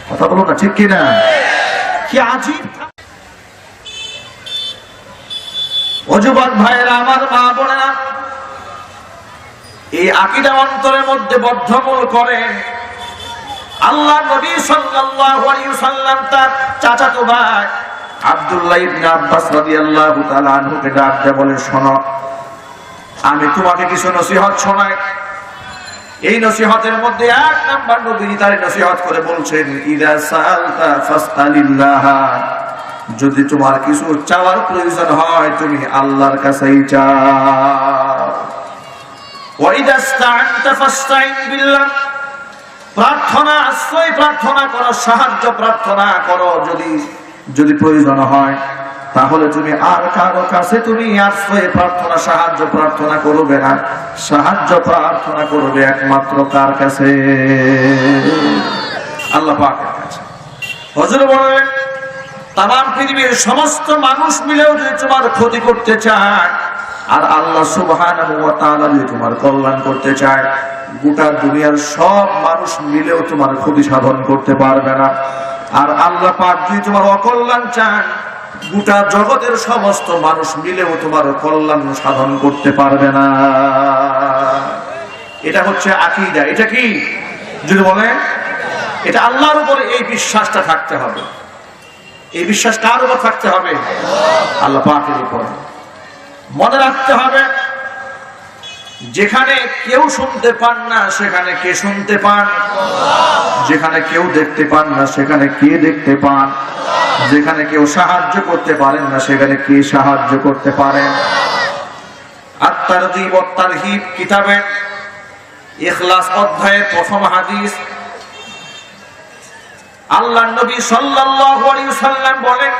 কথা বলো না, ঠিক কিনা? কি আজীব। যুবক ভাইয়েরা, আমার মা বোনেরা, এই আকীদা অন্তরের মধ্যে বদ্ধমূল করে আল্লাহ নবী সাল্লাল্লাহু আলাইহি ওয়াসাল্লাম তার চাচাতো ভাই আব্দুল্লাহ ইবনে আব্বাস রাদিয়াল্লাহু তাআলা আনহুকে ডাক দিয়ে বলে, শোনো, আমি তোমাকে কিছু নসিহত শোনাই। এই নসিহতের মধ্যে এক নাম্বার নবী তার নসিহত করে বলছেন, ইযা সাআলতা ফাসআলিল্লাহ, যদি তোমার কিছু চাওয়ার প্রয়োজন হয় তুমি আল্লাহর কাছেই চাও। ওয়া ইযা ইসতাআনতা ফাসতাইন বিল্লাহ, প্রার্থনা আশ্রয় প্রার্থনা করো, সাহায্য প্রার্থনা করো যদি প্রয়োজন হয়, তাহলে তুমি আর কারো কাছে তুমি আশ্রয় প্রার্থনা সাহায্য প্রার্থনা করবে না, সাহায্য প্রার্থনা করবে একমাত্র কার কাছে? আল্লাহ পাকের কাছে। হুজুর বলেন, তামাম পৃথিবীর সমস্ত মানুষ মিলেও যদি তোমার ক্ষতি করতে চায়, আর আল্লাহ সুবহানাহু ওয়া তাআলা যদি তোমার কল্যাণ করতে চায়, গোটা দুনিয়ার সব মানুষ মিলেও তোমার ক্ষতি সাধন করতে পারবে না। আর আল্লাহ পাক যদি তোমার অকল্যাণ চান, গোটা জগতের সমস্ত মানুষ মিলেও তোমার কল্যাণ সাধন করতে পারবে না। এটা হচ্ছে আকীদা। এটা কি যদি বলে, এটা আল্লাহর উপরে এই বিশ্বাসটা থাকতে হবে। এই বিশ্বাস কার উপর থাকতে হবে? আল্লাহ পাকের উপর। মনে রাখতে হবে, যেখানে কেউ শুনতে পান না সেখানে কে শুনতে পান, যেখানে কেউ দেখতে পান না সেখানে কে দেখতে পান, যেখানে কেউ সাহায্য করতে পারেন না সেখানে কে সাহায্য করতে পারেন। আত-তারগীব ওয়াত তারহীব কিতাবে ইখলাস অধ্যায়ের প্রথম হাদিস, আল্লাহর নবী সাল্লাল্লাহু আলাইহি ওয়াসাল্লাম বলেন,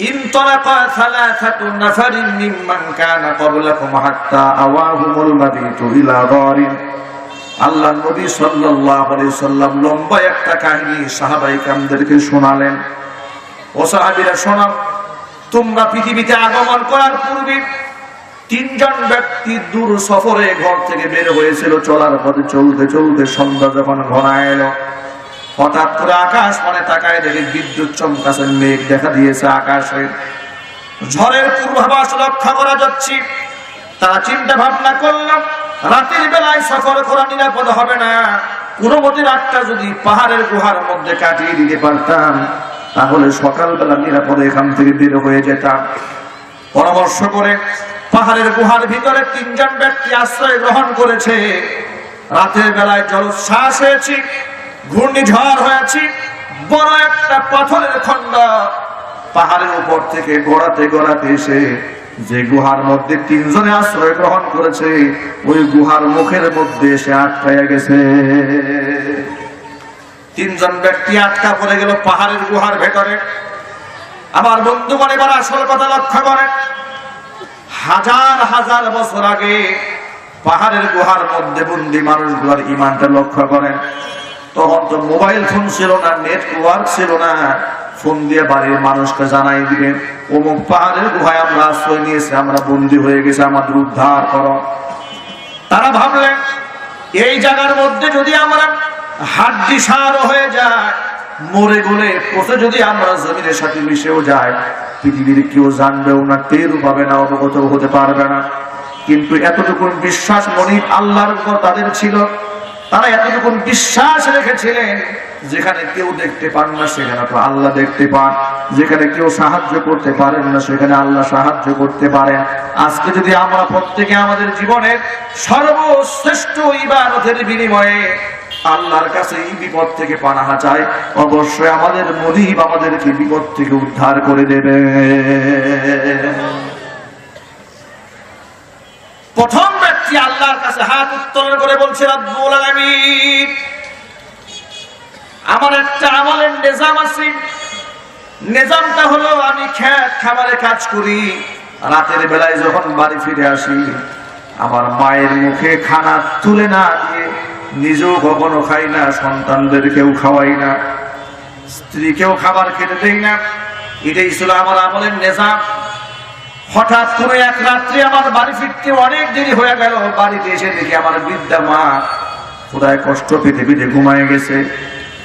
ইনতালাকা সালাসাতু নাফারিন মিম্মান কানা ক্বাবলাকুম হাত্তা আওয়াহুমুল মাবিতু ইলা দারিন। আল্লাহর নবী সাল্লাল্লাহু আলাইহি ওয়াসাল্লাম লম্বা একটা কাহিনী সাহাবায়ে কেরামদেরকে শোনালেন। ও সাহাবীরা শোনো, তোমরা পৃথিবীতে আগমন করার পূর্বে তিনজন ব্যক্তি দূর সফরে ঘর থেকে বের হয়েছিল। চলার পথে চলতে চলতে সন্ধ্যা যখন ঘনায় এলো, হঠাৎ করে আকাশ মানে তাকায় দেখে বিদ্যুৎ চমকাছে, মেঘ দেখা দিয়েছে আকাশে, ঝড়ের পূর্বাভাস লক্ষ্য করা যাচ্ছে। তারা চিন্তা ভাবনা করলাম, রাতের বেলায় সফর করা নিরাপদ হবে না, কোনো মতে রাতটা যদি পাহাড়ের গুহার মধ্যে কাটিয়ে দিতে পারতাম তাহলে সকালবেলা নিরাপদে এখান থেকে বের হয়ে যেতাম। পরামর্শ করে পাহাড়ের গুহার ভিতরে তিনজন ব্যক্তি আশ্রয় গ্রহণ করেছে। রাতের বেলায় জলোচ্ছ্বাস হয়েছে, ঘূর্ণিঝড় হয়েছে, বড় একটা পাথরের খন্ড পাহাড়ের উপর থেকে গড়াতে গড়াতে এসে যে গুহার মধ্যে তিনজনে আশ্রয় গ্রহণ করেছে ওই গুহার মুখের মধ্যে এসে আটকায়া গেছে। তিনজন ব্যক্তি আটকা পড়ে গেল পাহাড়ের গুহার ভেতরে। আমার বন্ধুগণ, এবার আসল কথা লক্ষ্য করেন, হাজার হাজার বছর আগে পাহাড়ের গুহার মধ্যে বন্দী মানুষগুলোর ঈমানটা লক্ষ্য করেন। তখন তো মোবাইল ফোন ছিল না, নেটওয়ার্ক ছিল না, ফোন দিয়ে বাড়ির মানুষকে জানাই দিবেন অমুক পাহাড়ের গুহায় আমরা আশ্রয় নিয়েছি, আমরা বন্দী হয়ে গেছে, আমাদের উদ্ধার করো। তারা ভাবলেন এই জায়গার মধ্যে যদি আমরা হাড্ডি সার হয়ে যায়, মরে গলে পচে যদি আমরা জমিনের সাথে মিশেও যায়, পৃথিবীর কেউ জানবেও না, টেরও পাবে না, অবগত হতে পারবে না। কিন্তু এতটুকু বিশ্বাস মনিব আল্লাহর উপর তাদের ছিল। তারা এতটুকু বিশ্বাস রেখেছিলেন, যেখানে কেউ দেখতে পান না সেখানে তো আল্লাহ দেখতে পান, যেখানে কেউ সাহায্য করতে পারেন না সেখানে আল্লাহ সাহায্য করতে পারেন। আজকে যদি আমরা প্রত্যেকে আমাদের জীবনের সর্বশ্রেষ্ঠ ইবাদতের বিনিময়ে আল্লাহর কাছে এই বিপদ থেকে পানাহা চাই, অবশ্যই আমাদের মনিব আমাদেরকে বিপদ থেকে উদ্ধার করে দেবে। প্রথম ব্যক্তি আল্লাহর কাছে হাত উত্তোলন করে বলছে, রব্বুল আলামিন, আমার একটা আমলের নিজাম আছে। নিজামটা হলো আমি খেত খামারে কাজ করি, রাতের বেলায় যখন বাড়ি ফিরে আসি আমার মায়ের মুখে খানা তুলে না দিয়ে নিজেও কখনো খাই না, সন্তানদেরকেও খাওয়াই না, স্ত্রীকেও খাবার খেতে দেই না। এটাই ছিল আমার আমলের নিজাম। হঠাৎ করে এক রাত্রে আমার বাড়ি ফিরতে অনেক দেরি হয়ে গেল। বাড়িতে এসে দেখি আমার বৃদ্ধা মা কোথায় কষ্ট পেতে পেতে ঘুমায় গেছে,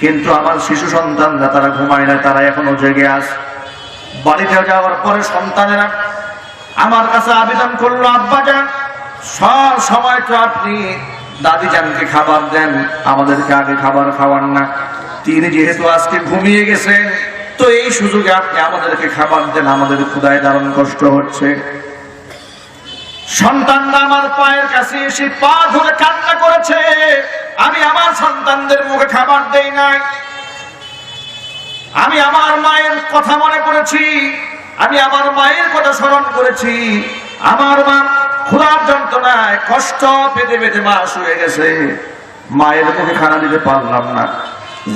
কিন্তু আমার শিশু সন্তানরা তারা ঘুমায় না, তারা এখনো জেগে আছে। বাড়িতে যাওয়ার পরে সন্তানেরা আমার কাছে আবেদন করলো, আব্বা যান, সব সময় তো আপনি দাদি জানকে খাবার দেন, আমাদেরকে আগে খাবার খাওয়ান না। তিনি যেহেতু আজকে ঘুমিয়ে গেছেন, তো এই সুযোগে আপনি আমাদেরকে খাবার দেন, আমাদের ক্ষুধায় দারুণ কষ্ট হচ্ছে। সন্তানরা আমার পায়ের কাছে এসে পা ধরে কান্না করেছে, আমি আমার সন্তানদের মুখে খাবার দেই নাই, আমি আমার মায়ের কথা মনে করেছি, আমি আমার মায়ের কথা স্মরণ করেছি। আমার মা ক্ষুধার যন্ত্রণায় কষ্ট পেতে পেতে মা শুয়ে গেছে, মায়ের মুখে খানা দিতে পারলাম না।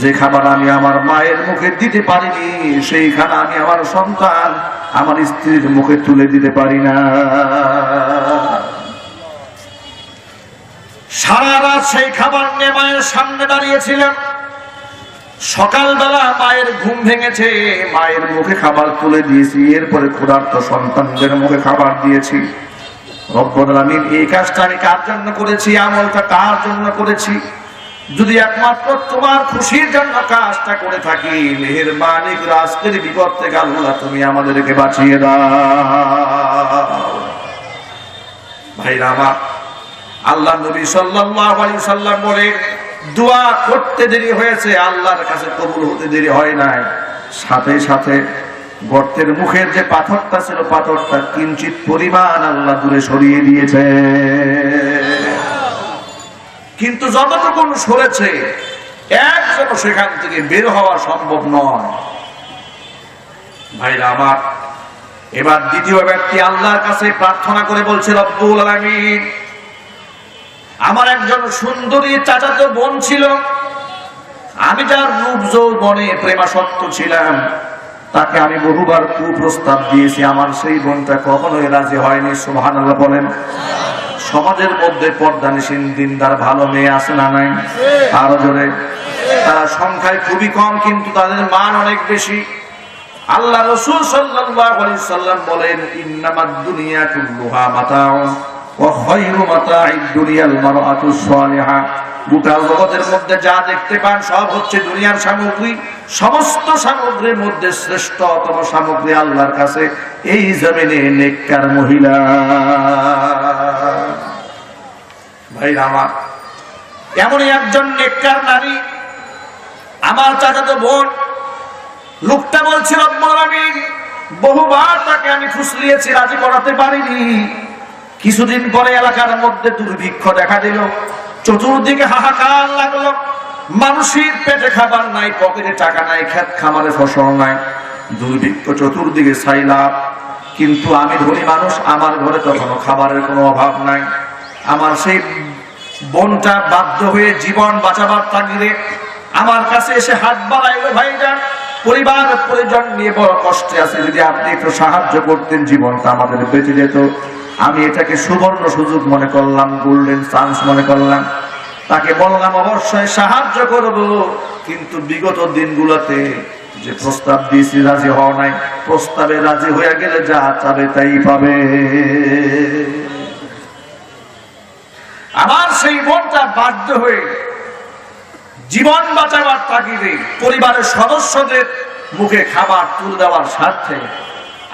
যে খাবার আমি আমার মায়ের মুখে দিতে পারিনি সেই খানা আমি আমার সন্তান আমার স্ত্রীর মুখে তুলে দিতে পারি না। সারা রাত সেই খাবার নিয়ে মায়ের সামনে দাঁড়িয়েছিলাম। সকালবেলা মায়ের ঘুম ভেঙেছে, মায়ের মুখে খাবার তুলে দিয়েছি, এরপরে ক্ষুধার্ত সন্তানদের মুখে খাবার দিয়েছি। রব্বুল আলামিন, এই কাজটা আমি কার জন্য করেছি, আমলটা কার জন্য করেছি? যদি একমাত্র তোমার খুশির জন্য কাজটা করে থাকি, মেহেরবানি করে আজকের বিপদ থেকে আল্লাহ তুমি আমাদেরকে বাঁচিয়ে দাও। ভাইরা আমার, আল্লাহ নবী সাল্লাল্লাহু আলাইহি সাল্লাম বলেন, দোয়া করতে দেরি হয়েছে, আল্লাহর কাছে কবুল হতে দেরি হয় নাই। সাথে সাথে গর্তের মুখের যে পাথরটা ছিল, পাথরটা কিঞ্চিত পরিমাণ আল্লাহ দূরে সরিয়ে দিয়েছে। কিন্তু যতটুকু সরেছে, একজন সেখান থেকে বের হওয়া সম্ভব নয়। ভাইরা আমার, এবার দ্বিতীয় ব্যক্তি আল্লাহর কাছে প্রার্থনা করে বলছে, রব্বুল আলামিন, আমার একজন সুন্দরী চাচাতো বোন ছিল, আমি যার রূপ যৌবনে প্রেমাসক্ত ছিলাম, তাকে আমি বহুবার কুপ্রস্তাব দিয়েছি, আমার সেই বোনটা কখনোই রাজি হয়নি। সুবহানাল্লাহ বলেন। সমাজের মধ্যে পর্দানিসীন দিনদার ভালো মেয়ে আছে না নাই? আরো জোরে। তারা সংখ্যায় খুবই কম, কিন্তু তাদের মান অনেক বেশি। আল্লাহ রাসূল সাল্লাল্লাহু আলাইহি সাল্লাম বলেন, ইন্নামাদ দুনিয়া কুল্লুহা মাতাউন ওয়া খায়রু মাতাঈদ দুনিয়াল মারআতুস সালিহা। গোটা জগতের মধ্যে যা দেখতে পান সব হচ্ছে দুনিয়ার সামগ্রী। সমস্ত সামগ্রীর মধ্যে শ্রেষ্ঠতম সামগ্রী আল্লাহর কাছে এই জমিনে নেককার মহিলা। ভাইরা আমার, এমনই একজন নেককার নারী আমার চাচাতো বোন। লোকটা বলছিল, রব্বুল আলামিন, বহুবার তাকে আমি ফুসলিয়েছি, রাজি করাতে পারিনি। কিছুদিন পরে এলাকার মধ্যে দুর্ভিক্ষ দেখা দিল, চতুর্দিকে হাহাকার লাগলো। মানুষের পেটে খাবার নাই, পকেটে টাকা নাই, ক্ষেত খামারে ফসল নাই, দুর্ভিক্ষ চতুর্দিকে সাইলাব। কিন্তু আমি ধনী মানুষ, আমার ঘরে তখনও খাবারের কোনো অভাব নাই। আমার সেই বোনটা বাধ্য হয়ে জীবন বাঁচাবার তাগিদে আমার কাছে এসে হাত বাড়াইলো, ভাইজান, পরিবার পরিজন নিয়ে বড় কষ্টে আছে, যদি আপনি একটু সাহায্য করতেন, জীবনটা আমাদের বেঁচে যেত। আমি এটাকে সুবর্ণ সুযোগ মনে করলাম, গোল্ডেন চান্স মনে করলাম। তাকে বললাম, অবশ্যই সাহায্য করব, কিন্তু বিগত দিনগুলোতে যে প্রস্তাব দিয়েছি রাজি হওয়া নাই। প্রস্তাবে রাজি হয়ে গেলে যা চাবে তাই পাবে। আমার সেই বোনটা বাধ্য হয়ে জীবন বাঁচাবার তাগিদে পরিবারের সদস্যদের মুখে খাবার তুলে দেওয়ার স্বার্থে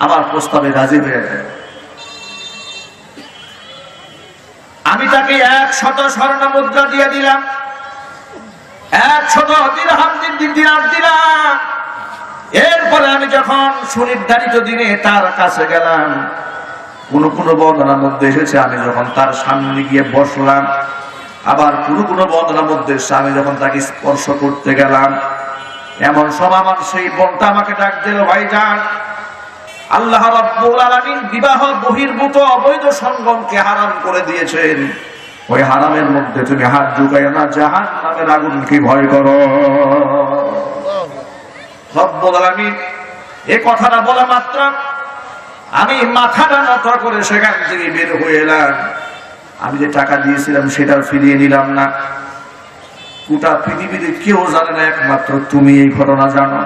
আমার প্রস্তাবে রাজি হয়ে যায়। আমি তাকে 100 স্বর্ণ মুদ্রা দিয়ে দিলাম, 100 দিরহাম দিনার দিলাম। এরপরে আমি যখন সুনির্ধারিত দিনে তার কাছে গেলাম, কোন বর্ণনার মধ্যে এসেছে আমি যখন তার সামনে গিয়ে বসলাম, আবার কোন বর্ণনার মধ্যে এসে আমি যখন তাকে স্পর্শ করতে গেলাম, এমন সময় আমার সেই বোনটা আমাকে ডাক দিল, ভাইজান, আল্লাহ রাব্বুল আলামিন বিবাহ বহির্ভূত অবৈধ সঙ্গমকে হারাম করে দিয়েছেন। ওই হারামের মধ্যে তুমি হাত ঢুকাইও না, জাহান্নামের আগুনকে ভয় করো। রব্বুল আলামিন এই কথাটা বলা মাত্র আমি মাথাটা নত করে সেখান থেকে বের হয়ে এলাম। আমি যে টাকা দিয়েছিলাম সেটা ফিরিয়ে নিলাম না। গোটা পৃথিবীতে কেউ জানে না, একমাত্র তুমি এই ঘটনা জানো।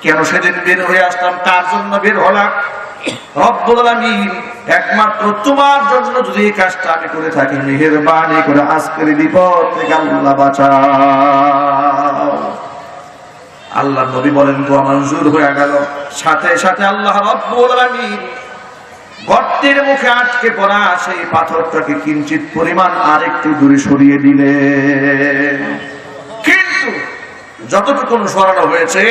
কেন সেদিন বের হয়ে আসলাম, তার জন্য বের হলাম। রব্বুল আলামিন একমাত্র তোমার জন্য যদি এই কাজটা আমি করে থাকি, মেহেরবানি করে আজকের বিপদ থেকে আল্লাহ বাঁচাও। আল্লাহ নবী বলেন, দোয়া মঞ্জুর হয়ে গেল। সাথে সাথে আল্লাহ রাব্বুল আলামিন গর্তের মুখে আটকে পড়া সেই পাথরটাকে কিঞ্চিত পরিমাণ আরেকটু দূরে সরিয়ে দিলেন। কিন্তু যতটুকু সরানো হয়েছে,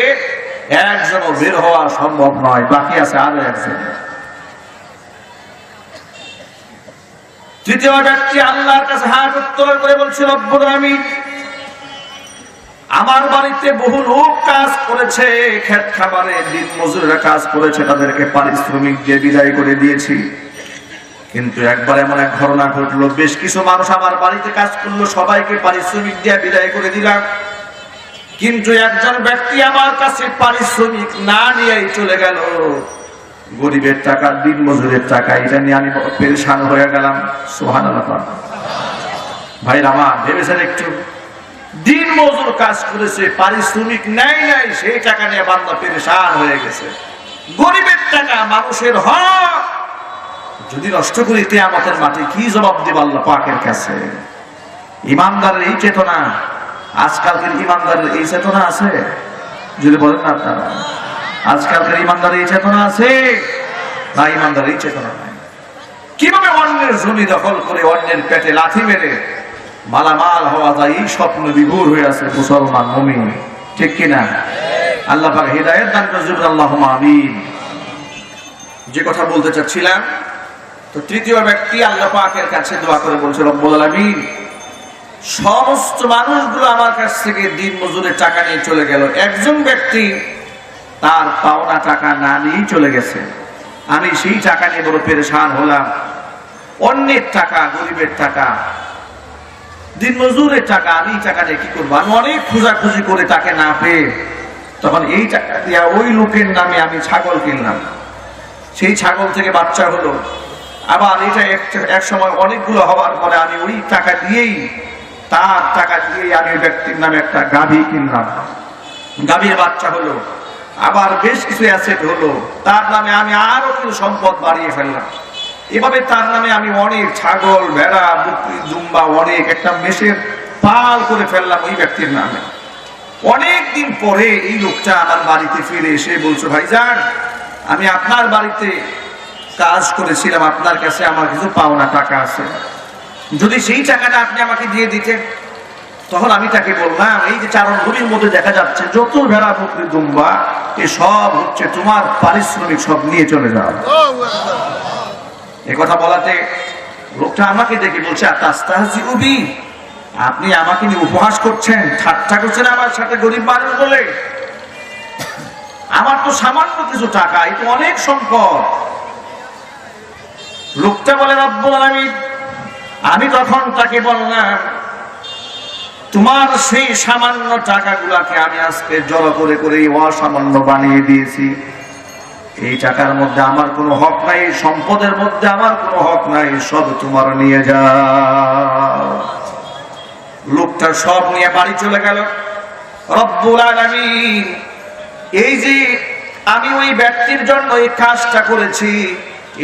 একজনও বের হওয়া সম্ভব নয়, বাকি আছে আরো একজন। তৃতীয় ব্যক্তি আল্লাহর কাছে হাত উত্তোলন করে বলছে, রব্বুল আলামিন, আমার বাড়িতে বহু লোক কাজ করেছে, ক্ষেত খামারে দিন মজুরেরা কাজ করেছে, তাদেরকে পারিশ্রমিক দিয়ে বিদায় করে দিয়েছি। কিন্তু একবার এমন এক ঘটনা ঘটলো, বেশ কিছু মানুষ আমার বাড়িতে কাজ করলো, সবাইকে পারিশ্রমিক দিয়ে বিদায় করে দিলাম। কিন্তু একজন ব্যক্তি আমার কাছে পারিশ্রমিক না নিয়েই চলে গেল। গরিবের টাকা, দিন মজুরের টাকা, এটা নিয়ে আমি পেরেশান হয়ে গেলাম। সুবহানাল্লাহ। ভাইরা আমার, ভেবেছেন একটু, দিন মজুর কাজ করেছে, পারিশ্রমিক নেয় নাই, সেই টাকা নিয়ে বান্দা পেরেশান হয়ে গেছে। গরিবের টাকা, মানুষের হক যদি নষ্ট করি, কিয়ামতের মাঠে কি জবাব দেব আল্লাহ পাকের কাছে? ইমানদারের এই চেতনা আজকালকের ইমানদারের এই চেতনা আছে? যদি বলেন না আপনারা, আজকালকার ইমানদারের এই চেতনা আছে না? ইমানদারের এই চেতনা নাই। কিভাবে অন্যের জমি দখল করে অন্যের পেটে লাথি মেরে মালামাল হওয়া যায়, এই স্বপ্ন বিভোর হয়ে আছে মুসলমান মুমিন, ঠিক কিনা? আল্লাহ পাক হিদায়াত দান করুন, আল্লাহুম্মা আমিন। যে কথা বলতে চাচ্ছিলাম, তো তৃতীয় ব্যক্তি আল্লাহ পাকের কাছে দোয়া করে বলছে, রব্বুল আলামিন, সমস্ত মানুষগুলো আমার কাছ থেকে দিন মজুরের টাকা নিয়ে চলে গেল, একজন ব্যক্তি তার পাওনা টাকা না নিয়ে চলে গেছে, আমি সেই টাকা নিয়ে বড় পেরেশান হলাম। অন্যের টাকা, গরিবের টাকা, দিন মজুরের টাকা, আমি টাকা দিয়ে কি করবো? আমি অনেক খোঁজাখুঁজি করে তাকে না পেয়ে তখন এই টাকা দিয়ে ওই লোকের নামে আমি ছাগল কিনলাম, সেই ছাগল থেকে বাচ্চা হলো, আবার এটা এক সময় অনেকগুলো হওয়ার পরে আমি ওই টাকা দিয়েই, তার টাকা দিয়েই আমি ব্যক্তির নামে একটা গাভী কিনলাম, গাভীর বাচ্চা হলো, আবার বেশ কিছু অ্যাসেট হলো, তার নামে আমি আরো কিছু সম্পদ বাড়িয়ে ফেললাম। এভাবে তার নামে আমি অনেক ছাগল, ভেড়া, বকরি, দুম্বা, অনেক একটা মেষের পাল করে ফেললাম ওই ব্যক্তির নামে। অনেকদিন পরে এই লোকটা আমার বাড়িতে ফিরে এসে বলছে, ভাইজান, আমি আপনার বাড়িতে কাজ করেছিলাম, আপনার কাছে আমার কিছু পাওনা টাকা আছে, যদি সেই টাকাটা আপনি আমাকে দিয়ে দিতেন। তখন আমি তাকে বললাম, এই যে চারণভূমির মধ্যে দেখা যাচ্ছে যত ভেড়া, বকরি, দুম্বা, এ সব হচ্ছে তোমার পারিশ্রমিক, সব নিয়ে চলে যাও। এ কথা বলাতে লোকটা আমাকে দেখে বলছে, আতাস্তাহজিউবি, আপনি আমাকে নিয়ে উপহাস করছেন, ঠাট্টা করছেন আমার সাথে, গরিব মানুষ বলে? আমার তো সামান্য কিছু টাকা, এই তো অনেক সম্পদ। লোকটা বলে, রব্বুল আলামিন, আমি তখন তাকে বললাম, তোমার সেই সামান্য টাকাগুলাকে আমি আজকে জড়ো করে করে অসামান্য বানিয়ে দিয়েছি। এই টাকার মধ্যে আমার কোনো হক নাই, সম্পদের মধ্যে আমার কোনো হক নাই, সব তোমার নিয়ে যাও। লোকটা সব নিয়ে বাড়ি চলে গেল। রব্বুল আলামিন, এই যে আমি ওই ব্যক্তির জন্য এই কাজটা করেছি,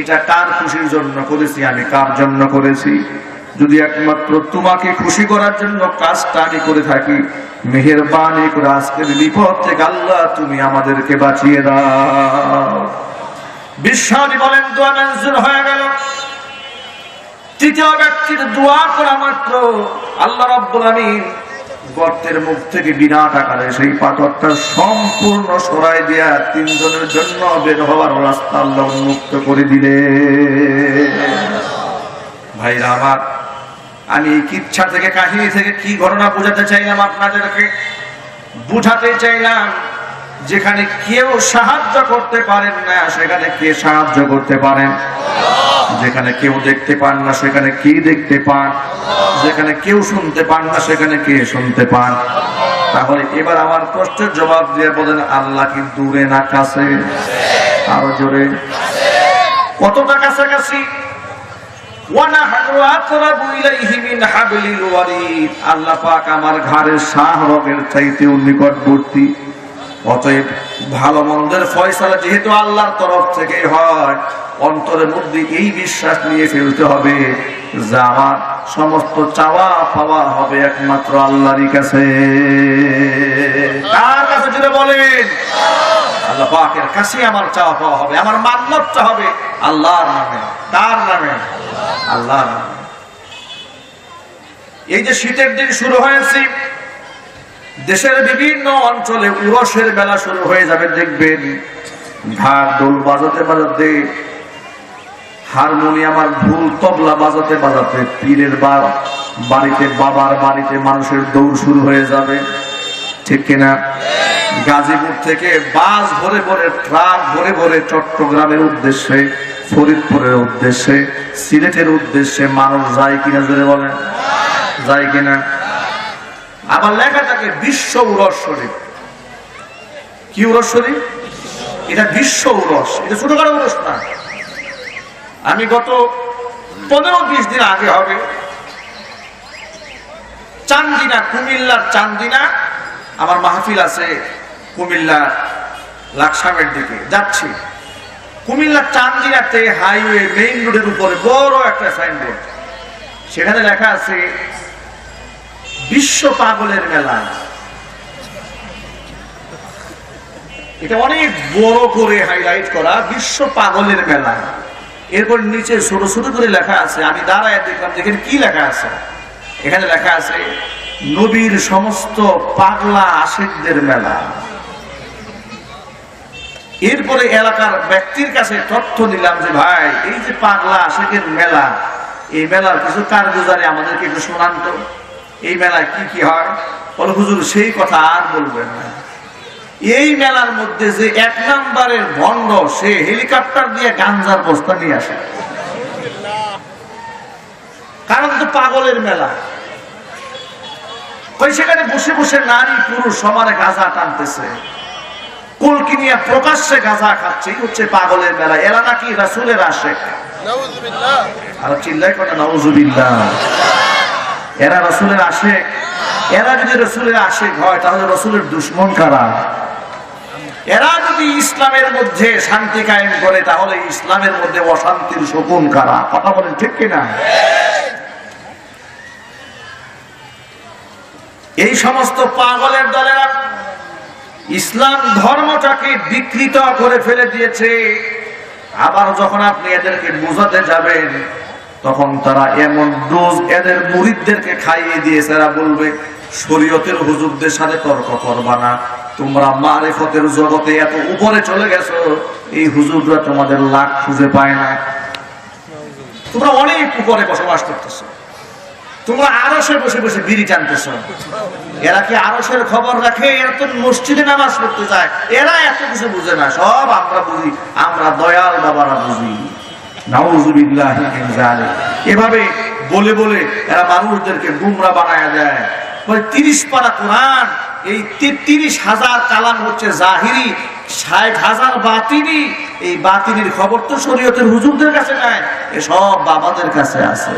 এটা কার খুশির জন্য করেছি, আমি কার জন্য করেছি? যদি একমাত্র তোমাকে খুশি করার জন্য কাজটা আমি করে থাকি, মেহেরবানি করে আজকের বিপদ থেকে আল্লাহ তুমি আমাদেরকে বাঁচিয়ে দাও। বিশ্বনবী বলেন, দোয়া মঞ্জুর হয়ে গেল। তৃতীয় ব্যক্তির দোয়া করা মাত্র আল্লাহ রাব্বুল আলামিন গর্তের মুখ থেকে বিরাট আকারে সেই পাথরটা সম্পূর্ণ সরাই দিয়া তিনজনের জন্য বের হওয়ার রাস্তা আল্লাহ উন্মুক্ত করে দিলে। ভাইরা আমার, আমি এই কিচ্ছা থেকে, কাহিনী থেকে কি ঘটনা বোঝাতে চাইলাম আপনাদেরকে? বুঝাতে চাইলাম, যেখানে কেউ সাহায্য করতে পারেন না সেখানে কে সাহায্য করতে পারেন? যেখানে কেউ দেখতে পান না সেখানে কে দেখতে পান? যেখানে কেউ শুনতে পান না সেখানে কে শুনতে পান? তাহলে এবার আমার প্রশ্নের জবাব দিয়ে বলেন, আল্লাহ কি দূরে না কাছে? আরো জোরে, কতটা কাছাকাছি? আল্লাহ পাক আমার ঘাড়ের শাহরগের চাইতেও নিকটবর্তী। অতএব ভালো মন্দের ফয়সালা যেহেতু আল্লাহর তরফ থেকে হয়, অন্তরের মধ্যে এই বিশ্বাস নিয়ে ফেলতে হবে যে আমার সমস্ত চাওয়া পাওয়া হবে একমাত্র আল্লাহরই কাছে। কার কাছে জুড়ে বলেন? আল্লাহ পাকের কাছে আমার চাওয়া পাওয়া হবে, আমার মান্যতটা হবে আল্লাহর নামে। কার নামে? আল্লাহর নামে। এই যে শীতের দিন শুরু হয়েছে, দেশের বিভিন্ন অঞ্চলে উরসের বেলা শুরু হয়ে যাবে, দেখবেন ঢাক ঢোল বাজাতে বাজাতে, হারমোনিয়াম আর ঢোল তবলা বাজাতে বাজাতে পীরের বাড়িতে, বাবার বাড়িতে মানুষের দৌড় শুরু হয়ে যাবে, ঠিক কিনা? গাজীপুর থেকে বাস ভরে ভরে, ট্রাক ভরে ভরে চট্টগ্রামের উদ্দেশ্যে, ফরিদপুরের উদ্দেশ্যে, সিলেটের উদ্দেশ্যে মানুষ যায় কিনা জোরে বলেন? যায় কিনা? আবার লেখা থাকে বিশ্ব উরস শরীফ। কি উরস শরীফ? এটা বিশ্ব উরস, এটা ছোটখাটো উরস না। আমি গত 15-20 দিন আগে হবে চান্দিনা, কুমিল্লার চান্দিনা, আমার মাহফিল আছে কুমিল্লার লাকসামের দিকে যাচ্ছি। কুমিল্লার চান্দিনাতে হাইওয়ে মেইন রোডের উপরে বড় একটা সাইনবোর্ড, সেখানে লেখা আছে বিশ্ব পাগলের মেলা। এটা অনেক বড় করে হাইলাইট করা, বিশ্ব পাগলের মেলা। এরপর নিচে ছোট ছোট করে লেখা আছে, আমি দাঁড়ায় দেখলাম যেখানে কি লেখা আছে। এখানে লেখা আছে নবীর সমস্ত পাগলা আশিকদের মেলা। এরপরে এলাকার ব্যক্তির কাছে তথ্য দিলাম যে ভাই, এই যে পাগলা আশিকের মেলা, এই মেলার কিছু কারগুজারি আমাদেরকে একটু শোনান তো, এই মেলায় কি কি হয়। বলে হুজুর সেই কথা আর বলবেন না, এই মেলার মধ্যে যে 1 নম্বরের ভণ্ড, সে হেলিকপ্টার দিয়ে গাঞ্জার বস্তা নিয়ে আসে। কারণ তো পাগলের মেলা। ওই সেখানে বসে বসে নারী পুরুষ সমানে গাঁজা টানতেছে, কলকি নিয়ে প্রকাশ্যে গাঁজা খাচ্ছে, হচ্ছে পাগলের মেলা। এরা নাকি রাসূলের আশিক। আর চিল্লাই কথা নাউজুবিল্লাহ। এরা রাসূলের আশিক। এরা যদি রাসূলের আশিক হয় তাহলে রাসূলের দুশমন কারা? এরা যদি ইসলামের মধ্যে শান্তি কায়েম করে তাহলে ইসলামের মধ্যে অশান্তির শকুন কারা? কথা বলেন ঠিক কিনা? এই সমস্ত পাগলের দলেরা ইসলাম ধর্মটাকে বিকৃত করে ফেলে দিয়েছে। আবার যখন আপনি এদেরকে বোঝাতে যাবেন তখন তারা এমন ডোজ এদের মুরিদদেরকে খাইয়ে দিয়েছে, এরা বলবে শরীয়তের হুজুরদের সাথে তর্ক করবা না, তোমরা মারিফতের জগতে এত উপরে চলে গেছো, এই হুজুররা তোমাদের লাখ খুঁজে পায় না, তোমরা অনেক উপরে বসবাস করতেছো, তোমরা আরশে বসে বসে বিড়ি টানতেছ। এরা কি আরশের খবর রাখে? এরা তো মসজিদে নামাজ পড়তে যায়, এরা এত কিছু বুঝে না, সব আমরা বুঝি, আমরা দয়াল বাবারা বুঝি। নাউজুবিল্লাহি মিন যালিক। এভাবে বলে বলে এরা মানুষদেরকে গুমরা বানায়া দেয়। 30 পারা কোরআন, এই 33,000 কালাম হচ্ছে জাহিরি, 60,000 বাতিনি। এই বাতিনির খবর তো শরীয়তের হুজুরদের কাছে নাই, এসব বাবাদের কাছে আছে।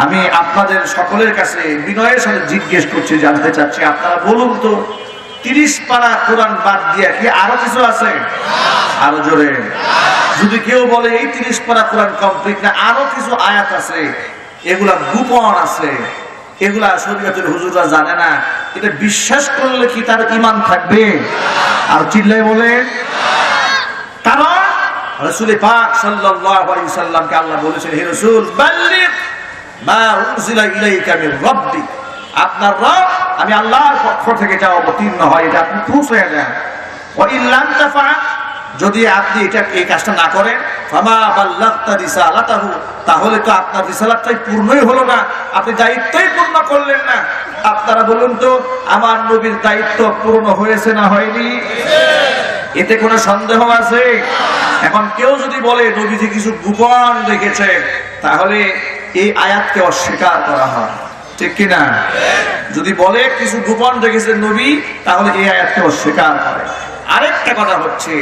আমি আপনাদের সকলের কাছে বিনয়ের সাথে জিজ্ঞেস করছি, জানতে চাচ্ছি, আপনারা বলুন তো 30 পারা কোরআন বাদ দিয়ে কি আরো কিছু আছে? আরো জোরে। যদি কেউ বলে এই 30 পারা কোরআন কমপ্লিট না, আরো কিছু আয়াত আছে, এগুলা গোপন আছে, এগুলা শরীয়তের হুজুররা জানে না, এটা বিশ্বাস করলে কি তার ঈমান থাকবে? আর চিল্লায় বলে, কারণ রাসূল পাক সাল্লাল্লাহু আলাইহি সাল্লামকে আল্লাহ বলেছেন, হে রাসূল বাল্লিগ মা উনজিলা ইলাইকা মির রাব্বি, আপনার রব আমি আল্লাহর পক্ষ থেকে যা অবতীর্ণ হয় এটা আপনি পৌঁছে দেন। ওয়া ইল্লাম তাফআল, যদি আপনি এই কাজটা না করেন, ফামা বাল্লাগতা রিসালাতাহু, তাহলে তো আপনার রিসালাতটাই পূর্ণই হলো না, আপনি দায়িত্বই পূর্ণ করলেন না। আপনারা বলুন তো আমার নবীর দায়িত্ব পূর্ণ হয়েছে না হয়নি? এতে কোনো সন্দেহ আছে? এখন কেউ যদি বলে নবীজি কিছু গোপন রেখেছে, তাহলে এই আয়াতকে অস্বীকার করা হয়, ঠিক কিনা? যদি বলে কিছু গোপন রেখেছে নবী, তাহলে এই আয়াতকে অস্বীকার করে। আরেকটা কথা হচ্ছে,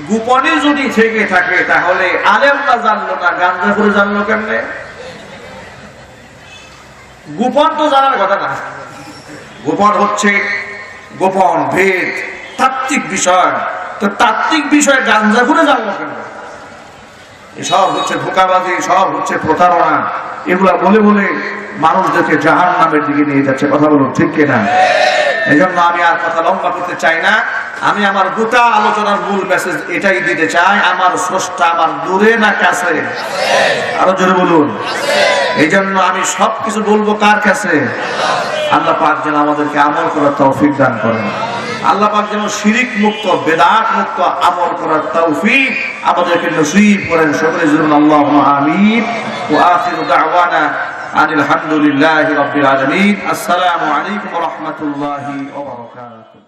গোপনে যদি থেকে থাকে তাহলে আলেমরা জানলো না, গাঞ্জা করে জানলো কেমনে? গোপন তো জানার কথা না। গোপন হচ্ছে গোপন ভেদ, তাত্ত্বিক বিষয়। তো তাত্ত্বিক বিষয় গাঞ্জা করে জানলো কেন? এসব হচ্ছে ধোঁকাবাজি, সব হচ্ছে প্রতারণা। এগুলা বলে বলে মানুষদেরকে জাহান্নামের দিকে নিয়ে যাচ্ছে। কথা বলুন ঠিক কিনা? এই জন্য আমি আর কথা লম্বা করতে চাই না। আমি আমার গোটা আলোচনার মূল মেসেজ এটাই দিতে চাই, আমার স্রষ্টা আমার দূরে না কাছে? আরো জোরে বলুন। এই জন্য আমি সবকিছু বলবো কার কাছে? আল্লাহ পাক যেন আমাদেরকে আমল করার তৌফিক দান করেন। আল্লাহ পাক যেন শিরিক মুক্ত, বেদাত মুক্ত আমল করার তৌফিক আমাদেরকে নসিব করেন। সকলে বলুন আল্লাহুম্মা আমিন। ওয়া আখিরু দাওয়ানা আনিল হামদুলিল্লাহি রাব্বিল আলামিন। আসসালামু আলাইকুম ওয়া রাহমাতুল্লাহি ওয়া বারাকাতুহু।